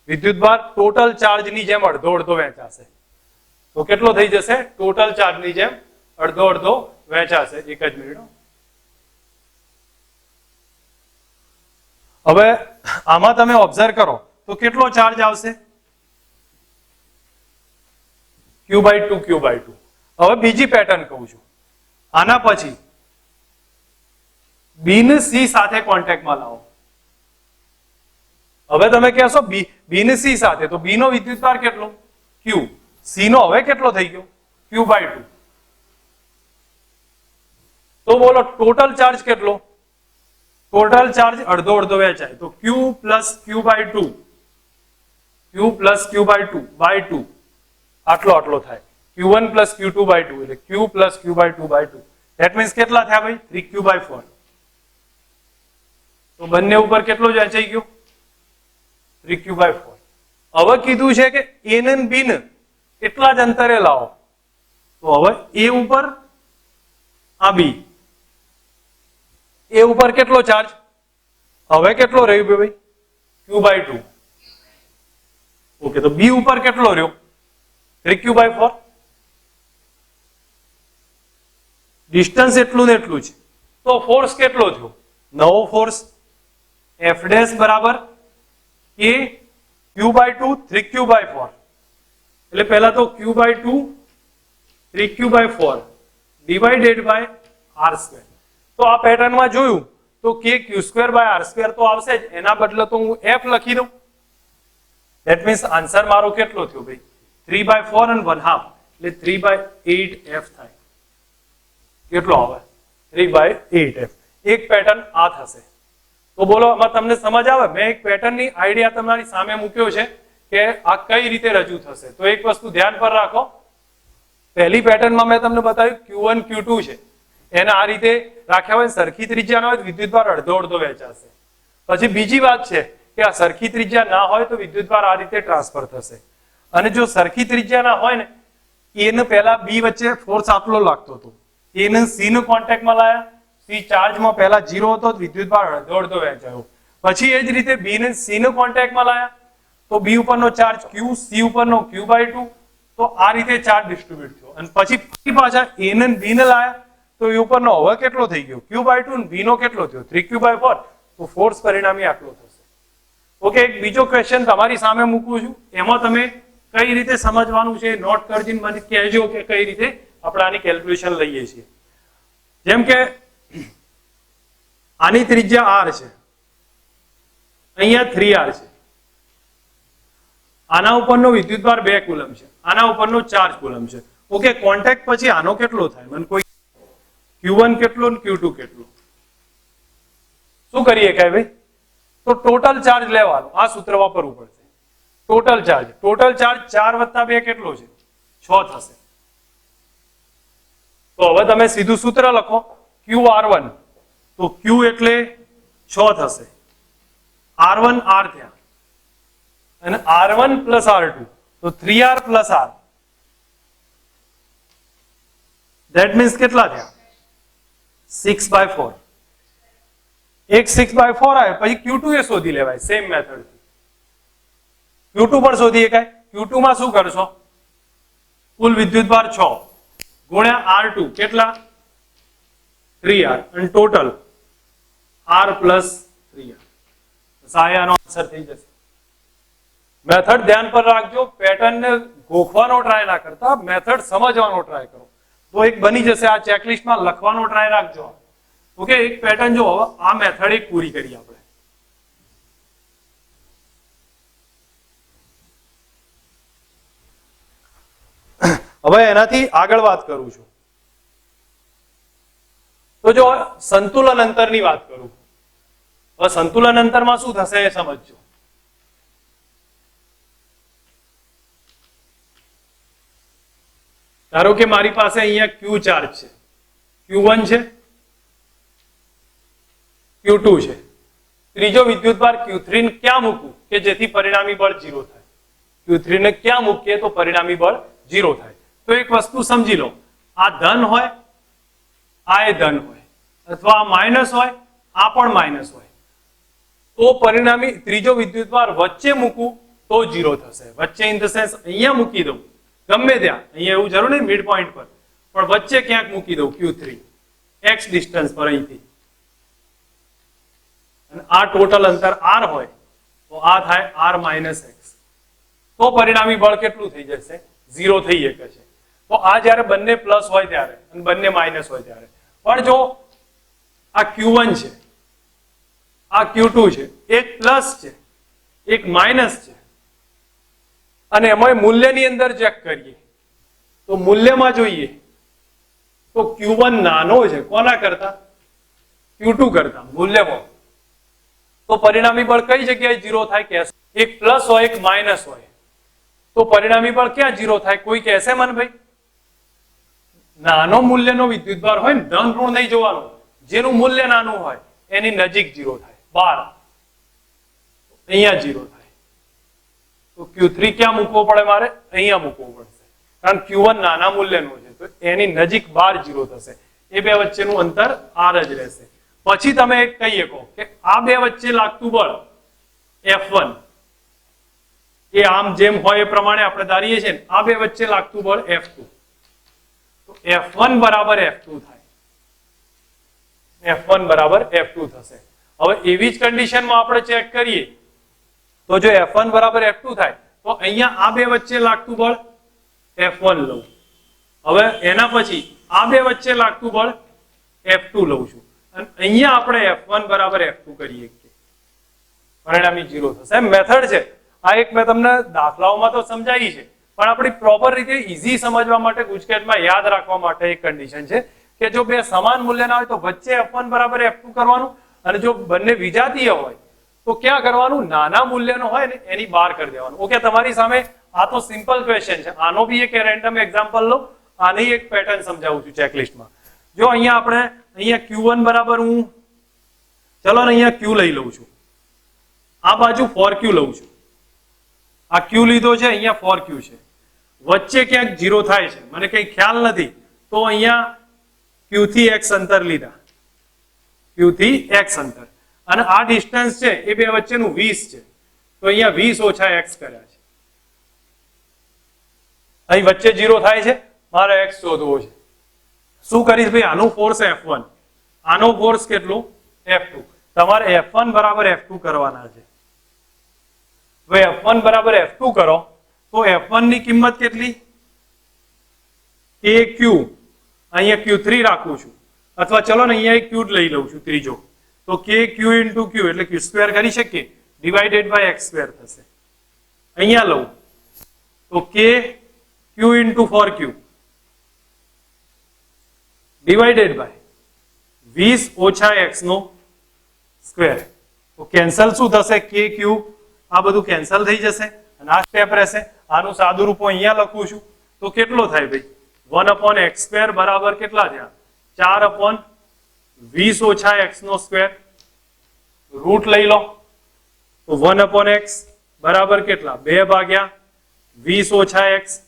વિદ્યુતભાર ટોટલ ચાર્જની જેમ અડધો અડધો વહેંચાશે. તો કેટલો થઈ જશે? ટોટલ ચાર્જની જેમ અડધો અડધો વહેંચાશે. એક જ મિનિટ. હવે આમાં તમે ઓબ્ઝર્વ કરો તો કેટલો ચાર્જ આવશે? Q/2 Q/2. હવે બીજી પેટર્ન કહું છું. આના પછી B ને C સાથે કોન્ટેક્ટમાં લાવો. હવે તમે કહેશો B ને C સાથે, તો B નો વિદ્યુતભાર કેટલો? Q. C નો હવે કેટલો થઈ ગયો? Q/2. તો બોલો ટોટલ ચાર્જ કેટલો? ટોટલ ચાર્જ અડધો અડધો વહેંચાય તો Q plus Q/2, Q plus Q/2 by 2, આટલો આટલો થાય. Q1 પ્લસ Q2/2 એટલે Q plus Q/2/2. That means કેટલા થયા ભાઈ? 3Q/4. તો બંને ઉપર કેટલો જ વહેંચાઈ ગયો? 3Q/4. હવે કીધું છે કે A ને B ને એટલા જ અંતરે લાવો, તો હવે A ઉપર આ B, A ઉપર કેટલો ચાર્જ? હવે કેટલો રહ્યો ભાઈ? Q/2. ઓકે, તો B ઉપર કેટલો રહ્યો? 3Q/4. ડિસ્ટન્સ એટલું ને એટલું જ. તો ફોર્સ કેટલો થયો? નવો ફોર્સ F ડેશ બરાબર કે Q/2 3Q/4. એટલે પહેલા તો Q/2 3Q/4 divided by R square. તો આ પેટર્નમાં જોયું તો કે Q²/R² તો આવશે જ, એના બદલે તો હું F લખી દઉં. ધેટ મીન્સ આન્સર મારો કેટલો થયો ભાઈ? 3/4 and 1/2 એટલે 3/8F થાય. કેટલો આવે? 3/8F. એક પેટર્ન આ થશે. તો બોલો આમાં તમને સમજ આવે? મેં એક પેટર્નની આઈડિયા તમારી સામે મૂક્યો છે કે આ કઈ રીતે રજૂ થશે. તો એક વસ્તુ ધ્યાન પર રાખો. પહેલી પેટર્નમાં મેં તમને બતાવ્યું Q1 Q2 છે, એને આ રીતે રાખ્યા હોય, સરખી ત્રિજ્યા ના હોય તો વિદ્યુતભાર અડધો અડધો વહેંચાશે. પછી બીજી વાત છે કે આ સરખી ત્રિજ્યા ના હોય તો વિદ્યુતભાર આ રીતે ટ્રાન્સફર થશે. અને જો સરખી ત્રિજ્યા ના હોય ને, A ને પહેલા B વચ્ચે ફોર્સ આટલો લાગતો હતો, A ને C ને કોન્ટેક્ટમાં લાયા, C ચાર્જમાં પહેલા 0 હતો, વિદ્યુતભાર અડધો અડધો વહેંચાયો. પછી એ જ રીતે B ને C ને કોન્ટેક્ટમાં લાયા તો B ઉપરનો ચાર્જ Q, C ઉપરનો Q/2. તો આ રીતે ચાર્જ ડિસ્ટ્રીબ્યુટ થયો. અને પછી પાછા A ને B ને લાયા તો એ ઉપરનો હવે કેટલો થઈ ગયો? Q/2 અને B નો કેટલો થયો? 3Q/4. તો ફોર્સ પરિણામી આટલો થશે. ઓકે, એક બીજો ક્વેશ્ચન તમારી સામે મૂકું છું, એમાં તમે કઈ રીતે સમજવાનું છે નોટ કરજો, મને કહેજો કે કઈ રીતે આપણે આની કેલ્ક્યુલેશન લઈએ છીએ. જેમ કે આની ત્રિજ્યા R છે, અહીંયા 3R છે, આના ઉપરનો વિદ્યુતભાર 2 કુલમ છે, આના ઉપરનો 4 કુલમ છે. ઓકે, કોન્ટેક્ટ પછી આનો કેટલો થાય? મને કોઈ Q1 કેટલો ને Q2 કેટલો? શું કરીએ કઈ ભાઈ? તો ટોટલ ચાર્જ લેવાનો, આ સૂત્ર વાપરવું પડશે. ટોટલ ચાર્જ 4 વત્તા 2 કેટલો છે? 6 થશે. તો હવે તમે સીધું સૂત્ર લખો, QR1, તો Q એટલે 6 થશે, R1 R થયા, અને R1 પ્લસ R2 તો 3R plus R. That means કેટલા થયા 6/4. એક 6/4 આવે પછી Q2 એ શોધી લેવાય સેમ મેથડ. Q2 પણ શોધી શકાય. Q2 માં શું કરશો? કુલ વિદ્યુતભાર 6 ગુણ્યા R2 કેટલા 3R અને ટોટલ R પ્લસ 3R. આનો આન્સર થઈ જશે. મેથડ ધ્યાન પર રાખજો. પેટર્ન ને ગોખવાનો ટ્રાય ના કરતા મેથડ સમજવાનો ટ્રાય કરો તો એક બની જશે. આ ચેકલિસ્ટમાં લખવાનો ટ્રાય રાખજો. ઓકે, એક પેટર્ન જો આ મેથડ એક પૂરી કરી આપણે. હવે એનાથી આગળ વાત કરું છું. તો જો સંતુલન અંતરની વાત કરું, હવે સંતુલન અંતરમાં શું થશે એ સમજજો. ધારો કે મારી પાસે અહીંયા Q ચાર્જ છે, Q1 છે, Q2 છે. ત્રીજો વિદ્યુતભાર Q3 ને ક્યાં મૂકવું કે જેથી પરિણામી બળ 0 થાય? Q3 ને ક્યાં મૂકીએ તો પરિણામી બળ 0 થાય? તો એક વસ્તુ સમજી લો, આ ધન હોય, આ એ ધન હોય, અથવા આ માઇનસ હોય, આ પણ માઇનસ હોય, તો પરિણામી ત્રીજો વિદ્યુતભાર વચ્ચે મૂકવું તો 0 થશે. વચ્ચે ઇન ધ સેન્સ અહીંયા મૂકી દઉં, ગમે ત્યાં, અહીંયા એવું જરૂર નહીં મિડ પોઈન્ટ પર, પણ વચ્ચે ક્યાંક મૂકી દઉં Q3 x ડિસ્ટન્સ પર અહીંથી, અને આ ટોટલ અંતર r હોય તો આ થાય r માઇનસ x, તો પરિણામી બળ કેટલું થઈ જશે? 0 થઈ શકે છે. તો આ જ્યારે બંને પ્લસ હોય ત્યારે અને બંને માઇનસ હોય ત્યારે. પણ જો આ Q1 છે, આ Q2 છે, એક પ્લસ છે, એક માઇનસ છે, અને એમાં મૂલ્યની અંદર ચેક કરીએ તો મૂલ્યમાં જોઈએ તો Q1 નાનો છે કોના કરતા? Q2 કરતા મૂલ્યમાં. તો પરિણામી બળ કઈ જગ્યાએ 0 થાય? કહેશો એક પ્લસ હોય એક માઇનસ હોય તો પરિણામી બળ ક્યાં 0 થાય? કોઈ કહેશે મને ભાઈ? નાનો મૂલ્યનો વિદ્યુતભાર હોય ને, ધન ઋણ નહીં જોવાનું, જેનું મૂલ્ય નાનું હોય એની નજીક 0 થાય. 12 અહીંયા 0 થાય. તો Q3 ક્યાં મૂકવો પડે? મારે અહીંયા મૂકવો પડશે, કારણ Q1 નાના મૂલ્યનો છે તો એની નજીક 12 0 થશે. એ બે વચ્ચેનું અંતર r જ રહેશે. પછી તમે એક કહીએ કહો કે આ બે વચ્ચે લાગતું બળ F1 એ આમ જેમ હોય એ પ્રમાણે આપણે ધારીએ છીએ ને, આ બે વચ્ચે લાગતું બળ F2, તો F1 બરાબર F2 થાય. F1 બરાબર F2 થશે. હવે એવી જ કન્ડિશનમાં આપણે ચેક કરીએ તો જો F1 બરાબર F2 થાય તો અહીંયા આ બે વચ્ચે લાગતું બળ F1 લઉં. હવે એના પછી આ બે વચ્ચે લાગતું બળ F2 લઉં છું, અને અહીંયા આપણે F1 બરાબર F2 કરીએ, પરિણામી 0 થશે. એમ મેથડ છે આ. એક મેં તમને દાખલાઓમાં તો સમજાવી છે, પણ આપણી પ્રોપર રીતે ઈઝી સમજવા માટે ગુજકેટમાં યાદ રાખવા માટે એક કન્ડિશન છે કે જો બે સમાન મૂલ્યના હોય તો વચ્ચે F1 બરાબર F2 કરવાનું, અને જો બંને વિજાતીય હોય તો ક્યાં કરવાનું? નાના મૂલ્યનો હોય ને એની બહાર કરી દેવાનું. ઓકે, તમારી સામે આ તો સિમ્પલ ક્વેશ્ચન છે. આનો બી એક રેન્ડમ એક્ઝામ્પલ લો, આની એક પેટર્ન સમજાવું છું ચેકલિસ્ટમાં. જો અહીંયા આપણે અહીંયા Q1 બરાબર હું ચલો ને અહીંયા Q લઈ લઉં છું, આ બાજુ 4Q લઉં છું, આ Q લીધો છે, અહીંયા 4Q છે, વચ્ચે ક્યાંક 0 થાય છે, મને કઈ ખ્યાલ નથી, તો અહીંયા Q થી x અંતર લીધા, Q થી x અંતર, અને આ ડિસ્ટન્સ છે એ બે વચ્ચેનું 20 છે, તો અહીંયા 20 ઓછા x કર્યા છે. અહીં વચ્ચે 0 થાય છે, મારે x શોધવો છે. શું કરીશ ભાઈ? આનું ફોર્સ F1, આનો ફોર્સ કેટલો? F2. તમારે F1 બરાબર F2 કરવાના છે. હવે F1 બરાબર F2 કરો તો F1 ની કિંમત કેટલી? KQ, અહીંયા Q3 રાખું છું, અથવા ચલો ને અહીંયા એક Q લઈ લઉં છું ત્રીજો, તો KQ into Q એટલે Q2 કરી શકીએ, ડિવાઇડેડ બાય x2 થશે. અહીંયા લઉં તો KQ into 4Q divided by 20 ઓછા x નો સ્ક્વેર. તો કેન્સલ શું થશે? KQ આ બધું કેન્સલ થઈ જશે અને આ સ્ટેપ રહેશે. આનું સાદું રૂપ અહીંયા લખું છું તો કેટલો થાય ભાઈ? 1/x² બરાબર કેટલા થયા? 4/20 ઓછા x નો સ્ક્વેર. રૂટ લઈ લો તો 1/x બરાબર કેટલા? 2/20 ઓછા x.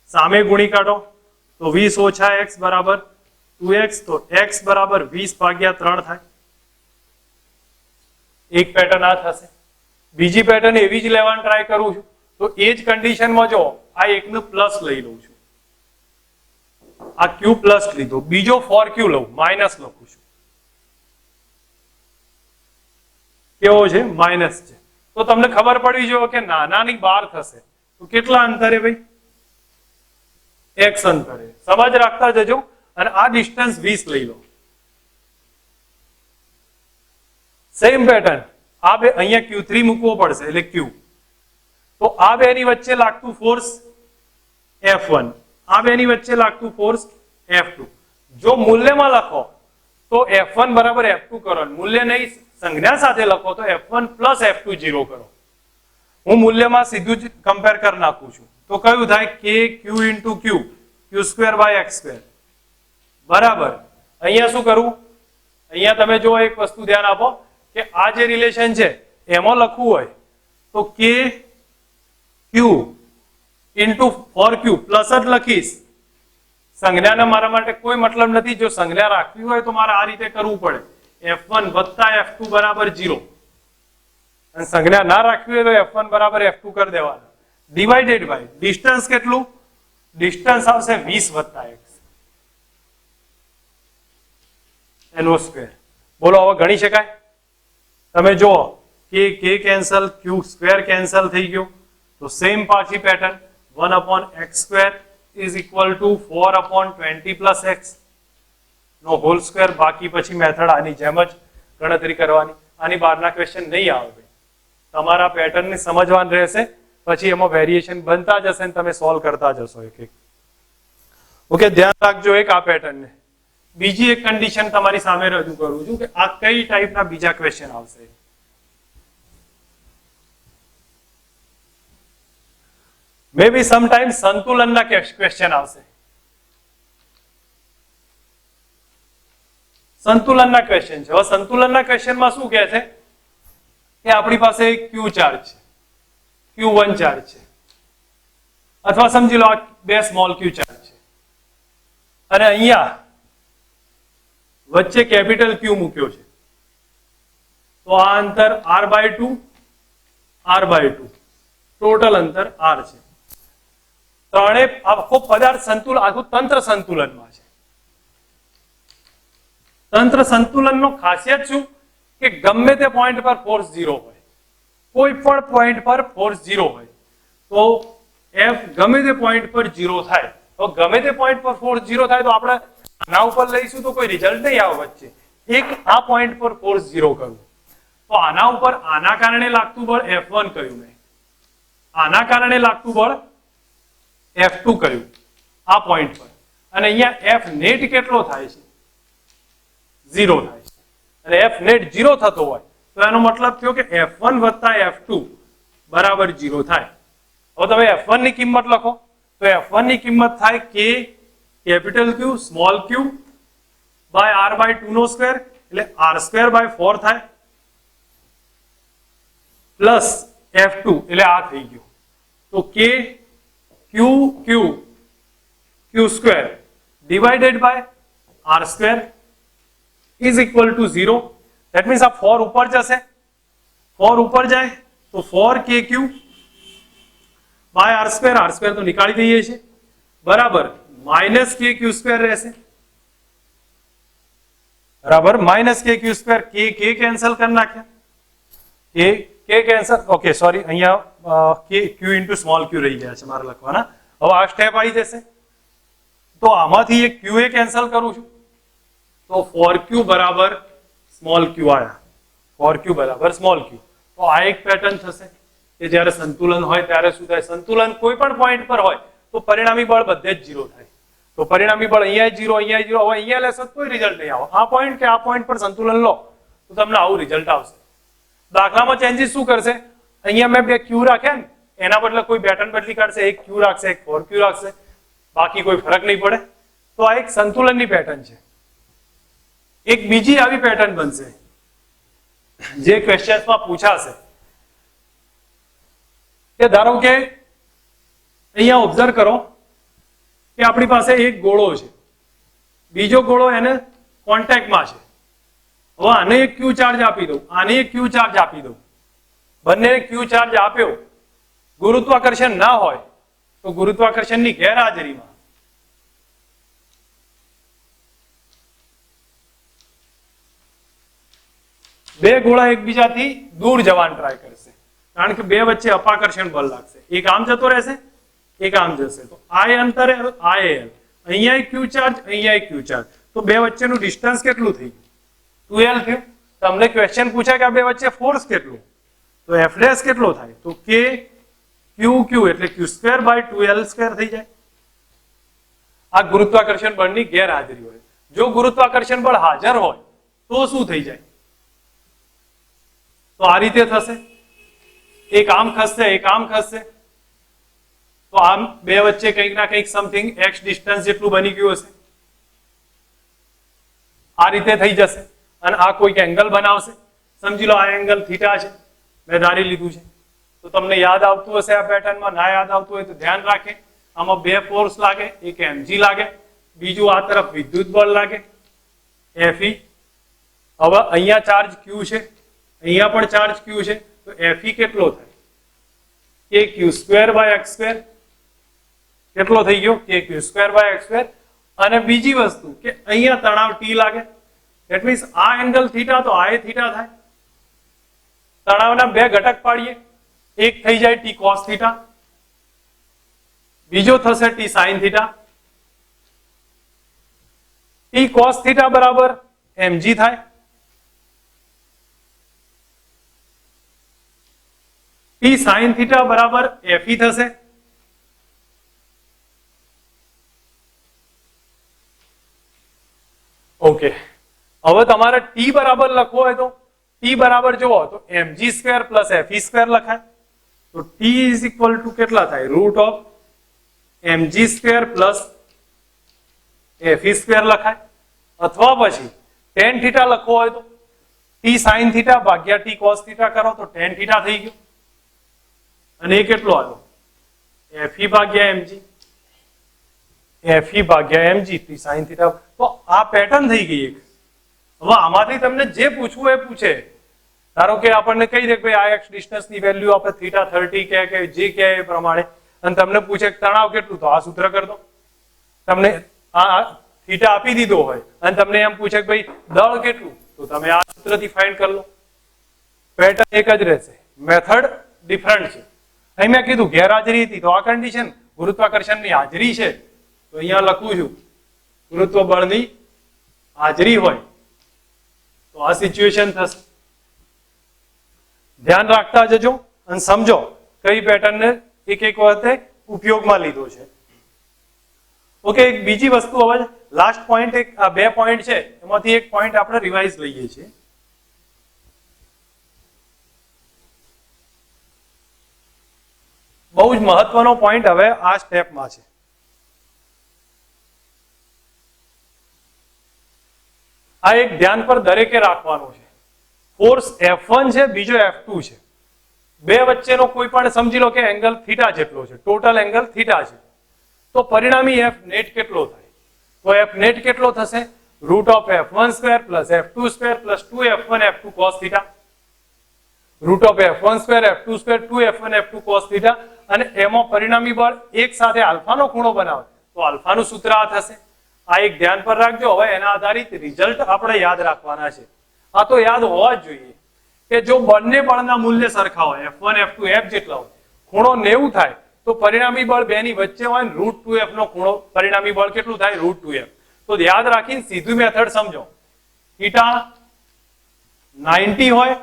સામે ગુણી કાઢો તો 20 ઓછા x બરાબર 2x તો x બરાબર 20/3 થાય. એક પેટર્ન આ થશે. બીજી પેટર્ન એવી જ લેવાનું ટ્રાય કરું છું તો એ જ કન્ડિશનમાં જો આ એકનું પ્લસ લઈ લઉં છું, આ q પ્લસ લીધો, બીજો 4q લઉં, માઇનસ લખું છું. કેવો છે? માઇનસ છે. તો તમને ખબર પડવી જોઈએ કે નાનાની 12 થશે તો કેટલા અંતરે ભાઈ? x અંતરે. સમજ રાખતા જજો. અને આ ડિસ્ટન્સ 20 લઈ લો. સેમ પેટર્ન આ બે અહીંયા q3 મૂકવો પડશે એટલે q. તો આ બેની વચ્ચે લાગતું ફોર્સ F1, આ બેની વચ્ચે લાગતું ફોર્સ F2. જો મૂલ્યમાં લખો તો F1 બરાબર F2 કરો, મૂલ્ય નહીં સંજ્ઞા સાથે લખો તો F1 પ્લસ F2 0 કરો. હું મૂલ્યમાં સીધું જ કમ્પેર કરી નાખું છું તો કયું થાય? k q into q, q² by x². બરાબર. અહીંયા શું કરવું? અહીંયા તમે જો એક વસ્તુ ધ્યાન આપો કે આ જે રિલેશન છે એમાં લખવું હોય તો k q into 4q plus જ લખીશ. સંજ્ઞાને મારા માટે કોઈ મતલબ નથી. જો સંજ્ઞા રાખવી હોય તો મારે આ રીતે કરવું પડે, F1 વત્તા F2 બરાબર 0. અને સંજ્ઞા ના રાખવી હોય તો F1 બરાબર F2 કરી દેવાનું. ડિવાઇડેડ બાય ડિસ્ટન્સ કેટલું? ડિસ્ટન્સ આવશે 20 વત્તા x એનો સ્ક્વેર. બોલો હવે ગણી શકાય? તમે જુઓ કે કેન્સલ, q² કેન્સલ થઈ ગયો. તો સેમ પાછી pattern 1/x² is equal to 4/20 plus x નો હોલ સ્ક્વેર. બાકી પછી મેથડ આની જેમ જ ગણતરી કરવાની. આની બહારના ક્વેશ્ચન નહીં આવે. તમારા પેટર્નને સમજવાનું રહેશે, પછી એમાં વેરિએશન બનતા જશે અને તમે સોલ્વ કરતા જશો એક એક. ઓકે, ધ્યાન રાખજો એક આ પેટર્નને. બીજી એક કન્ડિશન તમારી સામે રજૂ કરું છું કે આ કઈ ટાઈપના બીજા ક્વેશ્ચન આવશે. મે બી સમટાઈમ્સ સંતુલનના ક્વેશ્ચન આવશે. સંતુલનના ક્વેશ્ચન છે. હવે સંતુલનના ક્વેશ્ચનમાં શું કહે છે કે આપણી પાસે એક q ચાર્જ છે, q1 ચાર્જ છે, અથવા સમજી લો આ બે સ્મોલ q ચાર્જ છે અને અહીંયા વચ્ચે કેપિટલ Q મૂક્યો છે. તો આ અંતર r/2 r/2 ટોટલ અંતર r છે. ત્રણે આખો પદાર્થ સંતુલન, આખું તંત્ર સંતુલનમાં છે. તંત્ર સંતુલનનો ખાસિયત શું કે ગમે તે પોઈન્ટ પર ફોર્સ 0 હોય, કોઈ પણ પોઈન્ટ પર ફોર્સ 0 હોય તો F ગમે તે પોઈન્ટ પર 0 થાય. તો ગમે તે પોઈન્ટ પર ફોર્સ 0 થાય તો આપણે આના ઉપર લઈશું તો કોઈ રિઝલ્ટ નહીં આવે વચ્ચે. એક આ પોઈન્ટ પર ફોર્સ 0 કરવું તો આના ઉપર આના કારણે લાગતું બળ F1 કહ્યું મેં, આના કારણે લાગતું બળ F2 કહ્યું આ પોઈન્ટ પર. અને અહીંયા F નેટ કેટલો થાય છે? 0 થાય છે. અને F નેટ 0 થતો હોય તો એનો મતલબ થયો કે F1 વત્તા F2 બરાબર 0 થાય. હવે તમે F1 ની કિંમત લખો તો F1 ની કિંમત થાય k capital Q small q by r/2 નો સ્ક્વેર એટલે r²/4 થાય પ્લસ F2 એટલે આ થઈ ગયું. તો k q² divided by r² is equal to 0. That means આ 4 ઉપર જશે, 4 ઉપર જાય તો 4kq બાય r² તો નીકાળી દઈએ છીએ બરાબર માઇનસ kq² રહેશે બરાબર માઇનસ kq². k કેન્સલ કરી નાખ્યા, k કેન્સલ. ઓકે સોરી, અહીંયા q ઇન્ટુ સ્મોલ q રહી ગયા છે મારે લખવાના. હવે આ સ્ટેપ આવી જશે તો આમાંથી એક qa કેન્સલ કરું છું તો 4q બરાબર સ્મોલ q આયા, 4q બરાબર સ્મોલ q. તો આ એક પેટર્ન થશે કે જ્યારે સંતુલન હોય ત્યારે શું થાય? સંતુલન કોઈ પણ પોઈન્ટ પર હોય તો પરિણામી બળ બધે જ 0 થાય. તો પરિણામી બળ અહીંયા 0, અહીંયા 0. હવે અહીંયા લેશો કોઈ રિઝલ્ટ નહીં આવે. આ પોઈન્ટ કે આ પોઈન્ટ પર સંતુલન લો તો તમને આવું રિઝલ્ટ આવશે. દાખલામાં ચેન્જીસ શું કરશે? અહીંયા મેં બે q રાખ્યા ને એના બદલે કોઈ પેટર્ન બદલી કાઢશે, એક q રાખશે, એક 4q રાખશે, બાકી કોઈ ફરક નહીં પડે. તો આ એક સંતુલનની પેટર્ન છે. એક બીજી આવી પેટર્ન બનશે જે ક્વેશ્ચન્સમાં પૂછાશે કે ધારો કે અહીંયા ઓબ્ઝર્વ કરો કે આપણી પાસે એક ગોળો છે, બીજો ગોળો એને કોન્ટેક્ટમાં છે. હવે આને એક ક્યુ ચાર્જ આપી દઉં, આને એક ક્યુ ચાર્જ આપી દઉં, બંને ક્યુ ચાર્જ આપ્યો, ગુરુત્વાકર્ષણ ના હોય તો ગુરુત્વાકર્ષણની ગેરહાજરીમાં બે ગોળા એકબીજાથી દૂર જવાનું ટ્રાય કરશે, કારણ કે બે વચ્ચે અપાકર્ષણ બળ લાગશે. એક આમ જતો રહેશે, એક આમ જશે, તો આ અંતરે આ એલ, અહીંયા એક ક્યુ ચાર્જ, અહીંયા એક ક્યુ ચાર્જ, તો બે વચ્ચેનું ડિસ્ટન્સ કેટલું થઈ ગયું? 2l થયું. તમને ક્વેશ્ચન પૂછાય કે આ બે વચ્ચે ફોર્સ કેટલું, તો એફ ડેશ કેટલો થાય? તો કે ક્યુ ક્યુ એટલે Q square by 2l square થઈ જાય. આ ગુરુત્વાકર્ષણ બળની ગેરહાજરી હોય. જો ગુરુત્વાકર્ષણ બળ હાજર હોય તો શું થઈ જાય? તો આ રીતે થશે, એક આમ ખસશે, એક આમ ખસશે, તો આમ બે વચ્ચે કંઈક ના કંઈક સમથિંગ x ડિસ્ટન્સ જેટલું બની ગયું હશે. આ રીતે થઈ જશે અને આ કોઈક એંગલ બનાવશે. સમજી લો આ એંગલ થીટા છે, મેં ધારી લીધું છે. તો તમને યાદ આવતું હશે આ પેટર્નમાં, ના યાદ આવતું હોય તો ધ્યાન રાખે. આમાં બે ફોર્સ લાગે, એક mg લાગે, બીજું આ તરફ વિદ્યુત બળ લાગે Fe. હવે અહીંયા ચાર્જ q છે, અહીંયા પણ ચાર્જ q છે, તો Fe કેટલો થાય? કે Q square by x square. કેટલો થઈ ગયો? કે Q square by x square. અને બીજી વસ્તુ કે અહીંયા તણાવ T લાગે, ધેટ મીન્સ આ એંગલ થીટા તો આ થીટા થાય. તણાવના બે ઘટક પાડીએ, એક થઈ જાય T cos થીટા, બીજો થશે T sin theta. T cos theta બરાબર mg થાય, T sin થીટા બરાબર Fe થશે. ઓકે, હવે તમારે T બરાબર લખવો હોય તો T બરાબર જોવો તો mg square plus Fe square લખાય. તો T ઇઝ ઇક્વલ ટુ કેટલા થાય? Root of mg square plus Fe square લખાય. અથવા પછી tan થીટા લખવો હોય તો T sin થીટા ભાગ્યા T cos થીટા કરો તો tan થીટા થઈ ગયું. અને એ કેટલો આવ્યો? Fe ભાગ્યા mg, Fe ભાગ્યા mg T sin થીટા. તો આ પેટર્ન થઈ ગઈ એક. હવે આમાંથી તમને જે પૂછવું એ પૂછે. ધારો કે આપણને કહી દે કે ભાઈ આ x ડિસ્ટન્સ ની વેલ્યુ આપણે થીટા 30 કે જે કહે એ પ્રમાણે, અને તમને પૂછે તણાવ કેટલું, તો આ સૂત્ર કરી દો. તમને આ થીટા આપી દીધો હોય અને તમને એમ પૂછે કે ભાઈ દળ કેટલું, તો તમે આ સૂત્રથી ફાઇન્ડ કરી લો. પેટર્ન એક જ રહેશે, મેથડ ડિફરન્ટ છે. અહીં મેં કીધું ગેરહાજરી હતી, તો આ કન્ડિશન ગુરુત્વાકર્ષણની હાજરી છે, તો અહીંયા લખું છું ગુરુત્વ બળની હાજરી હોય તો આ સિચ્યુએશન થશે. ધ્યાન રાખતા જજો અને સમજો કઈ પેટર્નને એક એક વખતે ઉપયોગમાં લીધો છે. ઓકે, એક બીજી વસ્તુ હવે લાસ્ટ પોઈન્ટ, એક આ બે પોઈન્ટ છે એમાંથી એક પોઈન્ટ આપણે રિવાઇઝ લઈએ છીએ. બહુ જ મહત્વનો પોઈન્ટ હવે આ સ્ટેપમાં છે. આ એક ધ્યાન પર દરેકે રાખવાનું છે. ફોર્સ F1 છે, બીજો F2 છે. બે વચ્ચેનો કોઈ પણ સમજી લો કે એંગલ થીટા જેટલો છે, ટોટલ એંગલ થીટા છે, તો પરિણામી F નેટ કેટલો થાય? તો F નેટ કેટલો થશે? Root of F1 square plus F2 square plus 2F1 F2 cos theta. Root of F1 square F2 square 2F1 F2 cos theta. અને એમાં પરિણામી બળ એક સાથે આલ્ફાનો ખૂણો બનાવે તો આલ્ફાનું સૂત્ર આ થશે. આ એક ધ્યાન પર રાખજો. હવે એના આધારિત રિઝલ્ટ આપણે યાદ રાખવાના છે. આ તો યાદ હોવા જ જોઈએ કે જો બંને બળના મૂલ્ય સરખા હોય, F1 F2 F જેટલા હોય, ખૂણો 90 થાય, તો પરિણામી બળ બે ની વચ્ચે હોય, રૂટ 2F નો ખૂણો પરિણામી બળ કેટલું થાય? Route 2F. તો યાદ રાખીને સીધું મેથડ સમજો. થીટા 90 હોય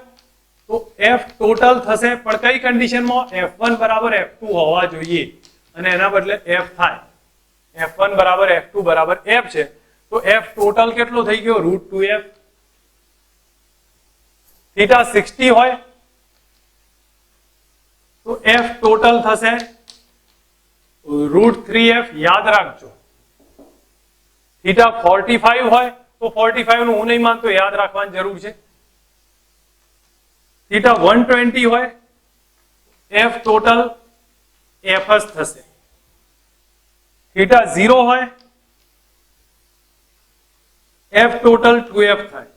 તો F ટોટલ થશે, પણ કઈ કન્ડિશનમાં? F1 બરાબર F2 હોવા જોઈએ અને એના બદલે F થાય. F1 બરાબર F2 બરાબર F છે, તો F ટોટલ કેટલો થઈ ગયો? Route 2F. થીટા 60 હોય તો F ટોટલ થશે રૂટ 3F. યાદ રાખજો. થીટા 45 હોય તો 45 નું હું નહીં માનતો, યાદ રાખવાની જરૂર છે. થીટા 120 હોય F ટોટલ F જ થશે. થીટા 0 હોય એફ ટોટલ 2f થાય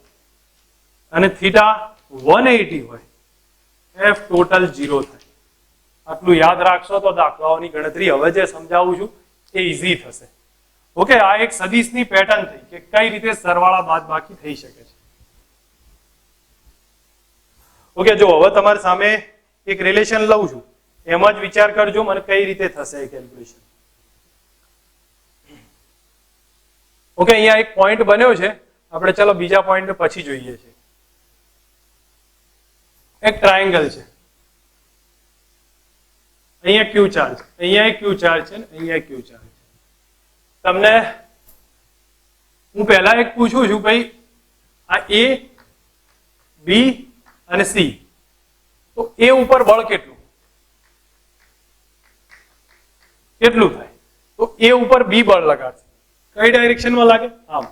અને થીટા 180 હોય, એફ ટોટલ 0 થાય. આટલું યાદ રાખશો તો દાખલાઓની ગણતરી હવે જે સમજાવું છું એ ઈઝી થશે. ઓકે, આ એક સદિશની પેટર્ન થઈ કે કઈ રીતે સરવાળા બાદબાકી થઈ શકે છે. ઓકે, જો હવે તમારી સામે એક રિલેશન લઉં છું, એમાં જ વિચાર કરજો મને કઈ રીતે થશે એ કેલ્ક્યુલેશન. ઓકે, અહીંયા એક પોઈન્ટ બન્યો છે, આપણે ચલો બીજા પોઈન્ટ પછી જોઈએ છે. એક ટ્રાયેંગલ છે, અહીંયા ક્યુ ચાર્જ, અહીંયા એક ક્યુ ચાર્જ છે ને અહીંયા એક ક્યુ ચાર્જ છે. તમને હું પહેલા એક પૂછું છું, ભાઈ આ એ, બી અને સી, તો એ ઉપર બળ કેટલું થાય? તો એ ઉપર બી બળ લગાડશે. કઈ ડાયરેક્શનમાં લાગે? આમ.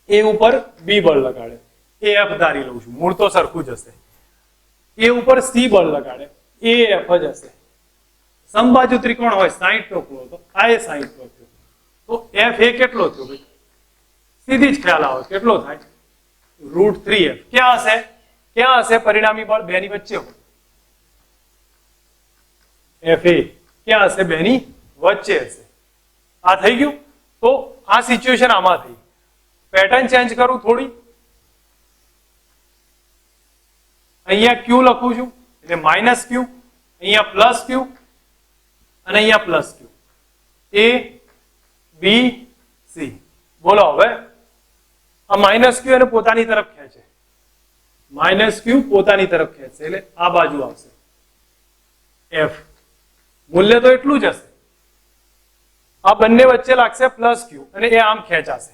એ ઉપર બી બળ લગાડે, એ એફ ધારી લઉં છું, મૂળ તો સરખું જ હશે. એ ઉપર સી બળ લગાડે, એ એફ જ હશે. સમબાજુ ત્રિકોણ હોય, 60 નો ખૂણો, તો આ એ 60 નો થયો, તો એફ એ કેટલો થયો ભાઈ? સીધી જ ખ્યાલ આવે કેટલો થાય? √3f. ક્યાં હશે પરિણામી બળ? બેની વચ્ચે હોય. એફ એ ક્યાં હશે? બેની વચ્ચે હશે. આ થઈ ગયું. તો આ સિચ્યુએશન આમાં થઈ. પેટર્ન ચેન્જ કરું થોડી, અહીંયા ક્યુ લખું છું એટલે માઇનસ ક્યુ, અહીંયા પ્લસ ક્યુ અને અહીંયા પ્લસ ક્યુ. એ બી સી. બોલો હવે આ માઇનસ ક્યુ એને પોતાની તરફ ખેંચે, માઇનસ ક્યુ પોતાની તરફ ખેંચે એટલે આ બાજુ આવશે એફ. મૂલ્ય તો એટલું જ હશે. આ બંને વચ્ચે લાગશે પ્લસ ક્યુ અને એ આમ ખેંચાશે,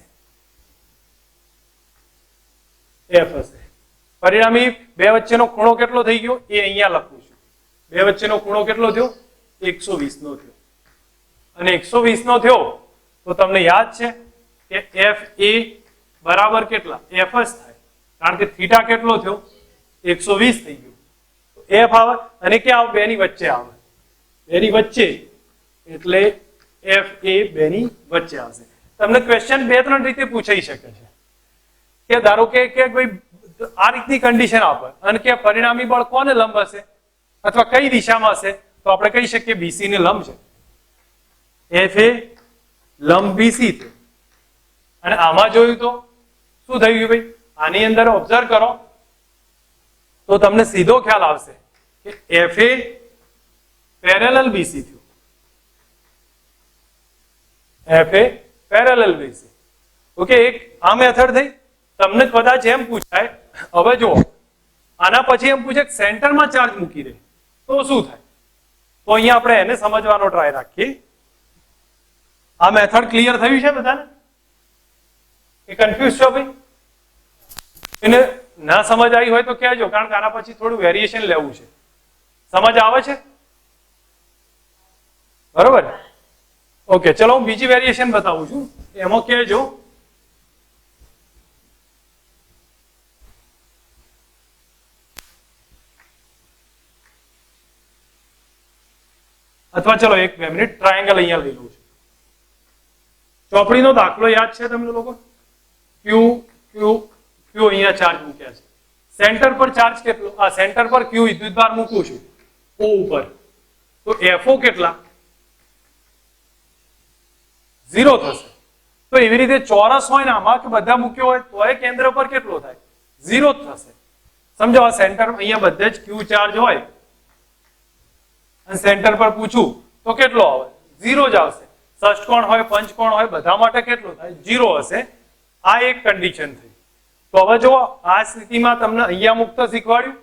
એફ હશે. પરિણામી બે વચ્ચેનો ખૂણો કેટલો થઈ ગયો એ અહીંયા લખું છું. બે વચ્ચેનો ખૂણો કેટલો થયો? 120 નો થયો. અને 120 નો થયો તો તમને યાદ છે કે એફ એ બરાબર કેટલા? એફ જ થાય, કારણ કે થીટા કેટલો થયો? 120 થઈ ગયું. તો એફ આવે અને ક્યાં આવે? બેની વચ્ચે આવે. બેની વચ્ચે એટલે એફ એ બેની વચ્ચે આવશે. તમને ક્વેશ્ચન બે ત્રણ રીતે પૂછાઈ શકે છે કે ધારો કે ભાઈ આ રીતની કન્ડિશન આપે અને કે પરિણામી બળ કોને લંબ હશે અથવા કઈ દિશામાં હશે, તો આપણે કહી શકીએ બીસી ને લંબ છે. એફ એ લંબ બીસી છે. અને આમાં જોયું તો શું થઈ ગયું ભાઈ? આની અંદર ઓબ્ઝર્વ કરો તો તમને સીધો ખ્યાલ આવશે કે એફ એ પેરેલલ બીસી થયું. F A parallel BC. Okay, એક આ મેથડ થઈ. તમને કદાચ એમ પૂછાય, હવે જુઓ આના પછી એમ પૂછે સેન્ટરમાં ચાર્જ મૂકી દે તો શું થાય? તો અહીંયા આપણે એને સમજવાનો ટ્રાય રાખીએ. આ મેથડ ક્લિયર થયું છે બધાને? એ કન્ફ્યુઝ છો ભાઈ? એને ના સમજ આવી હોય તો કહેજો, કારણ કે આના પછી થોડું વેરિએશન લેવું છે. સમજ આવે છે? બરોબર. ઓકે, ચલો હું બીજી વેરિએશન બતાવું છું, એમાં કહેજો. અથવા ચલો 1-2 મિનિટ ટ્રાયેંગલ અહીંયા લઈ લઉં છું. ચોપડીનો દાખલો યાદ છે તમને લોકો? ક્યુ ક્યુ ક્યુ અહીંયા ચાર્જ મૂક્યા છે. સેન્ટર પર ચાર્જ કેટલો? આ સેન્ટર પર ક્યુ વિદ્યુતભાર મૂકું છું ઓ ઉપર, તો એફઓ કેટલા? 0 થશે. તો એવી રીતે ચોરસ હોય ને આમાં કે બધા મૂક્યો હોય તો એ કેન્દ્ર પર કેટલો થાય? 0 જ થશે. સમજો આ સેન્ટર અહીંયા બધે જ ક્યુ ચાર્જ હોય અને સેન્ટર પર પૂછું તો કેટલો આવે? 0 જ આવશે. ષષ્ટકોણ હોય, પંચકોણ હોય, બધા માટે કેટલો થાય? 0 હશે. આ એક કન્ડિશન થઈ. તો હવે જો આ સ્થિતિમાં તમને અહીંયા મુક્ત શીખવાડ્યું,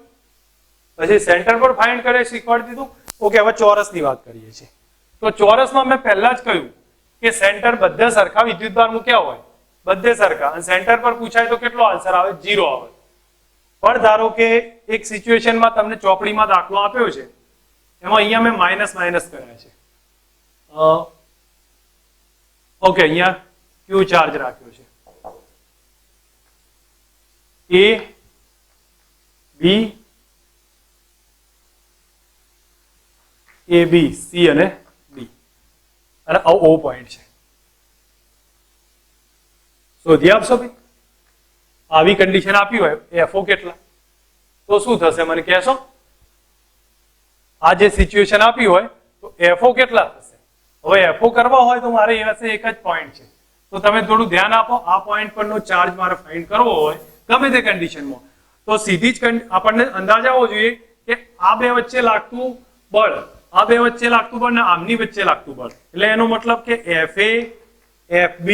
પછી સેન્ટર પર ફાઇન્ડ કરે શીખવાડી દીધું. ઓકે, હવે ચોરસની વાત કરીએ છીએ. તો ચોરસમાં મેં પહેલા જ કહ્યું કે સેન્ટર બધે સરખા વિદ્યુતભાર મૂક્યા હોય, બધે સરખા, અને સેન્ટર પર પૂછાય તો કેટલો આન્સર આવે? 0 આવે. પણ ધારો કે એક સિચ્યુએશનમાં તમને ચોપડીમાં દાખલો આપ્યો છે, એમાં અહીંયા મેં માઇનસ કર્યા છે. ઓકે, અહીંયા ક્યુ ચાર્જ રાખ્યો છે. એ બી, એ બી, સી અને ડી, અને ઓ પોઈન્ટ છે. શોધી આપશો ભાઈ? આવી કન્ડિશન આપી હોય એફઓ કેટલા, તો શું થશે મને કહેશો? આ જે સિચ્યુએશન આપી હોય તો એફઓ કેટલા થશે? હવે એફઓ કરવા હોય તો મારે એક જ પોઈન્ટ છે, તો તમે થોડું ધ્યાન આપો. આ પોઈન્ટ પરનો ચાર્જ મારે ફાઇન્ડ કરવો હોય ગમે તે કન્ડિશનમાં, તો સીધી જ આપણને અંદાજ આવવો જોઈએ કે આ બે વચ્ચે લાગતું બળ, આ બે વચ્ચે લાગતું બળ ને આમની વચ્ચે લાગતું બળ, એટલે એનો મતલબ કે FA, FB,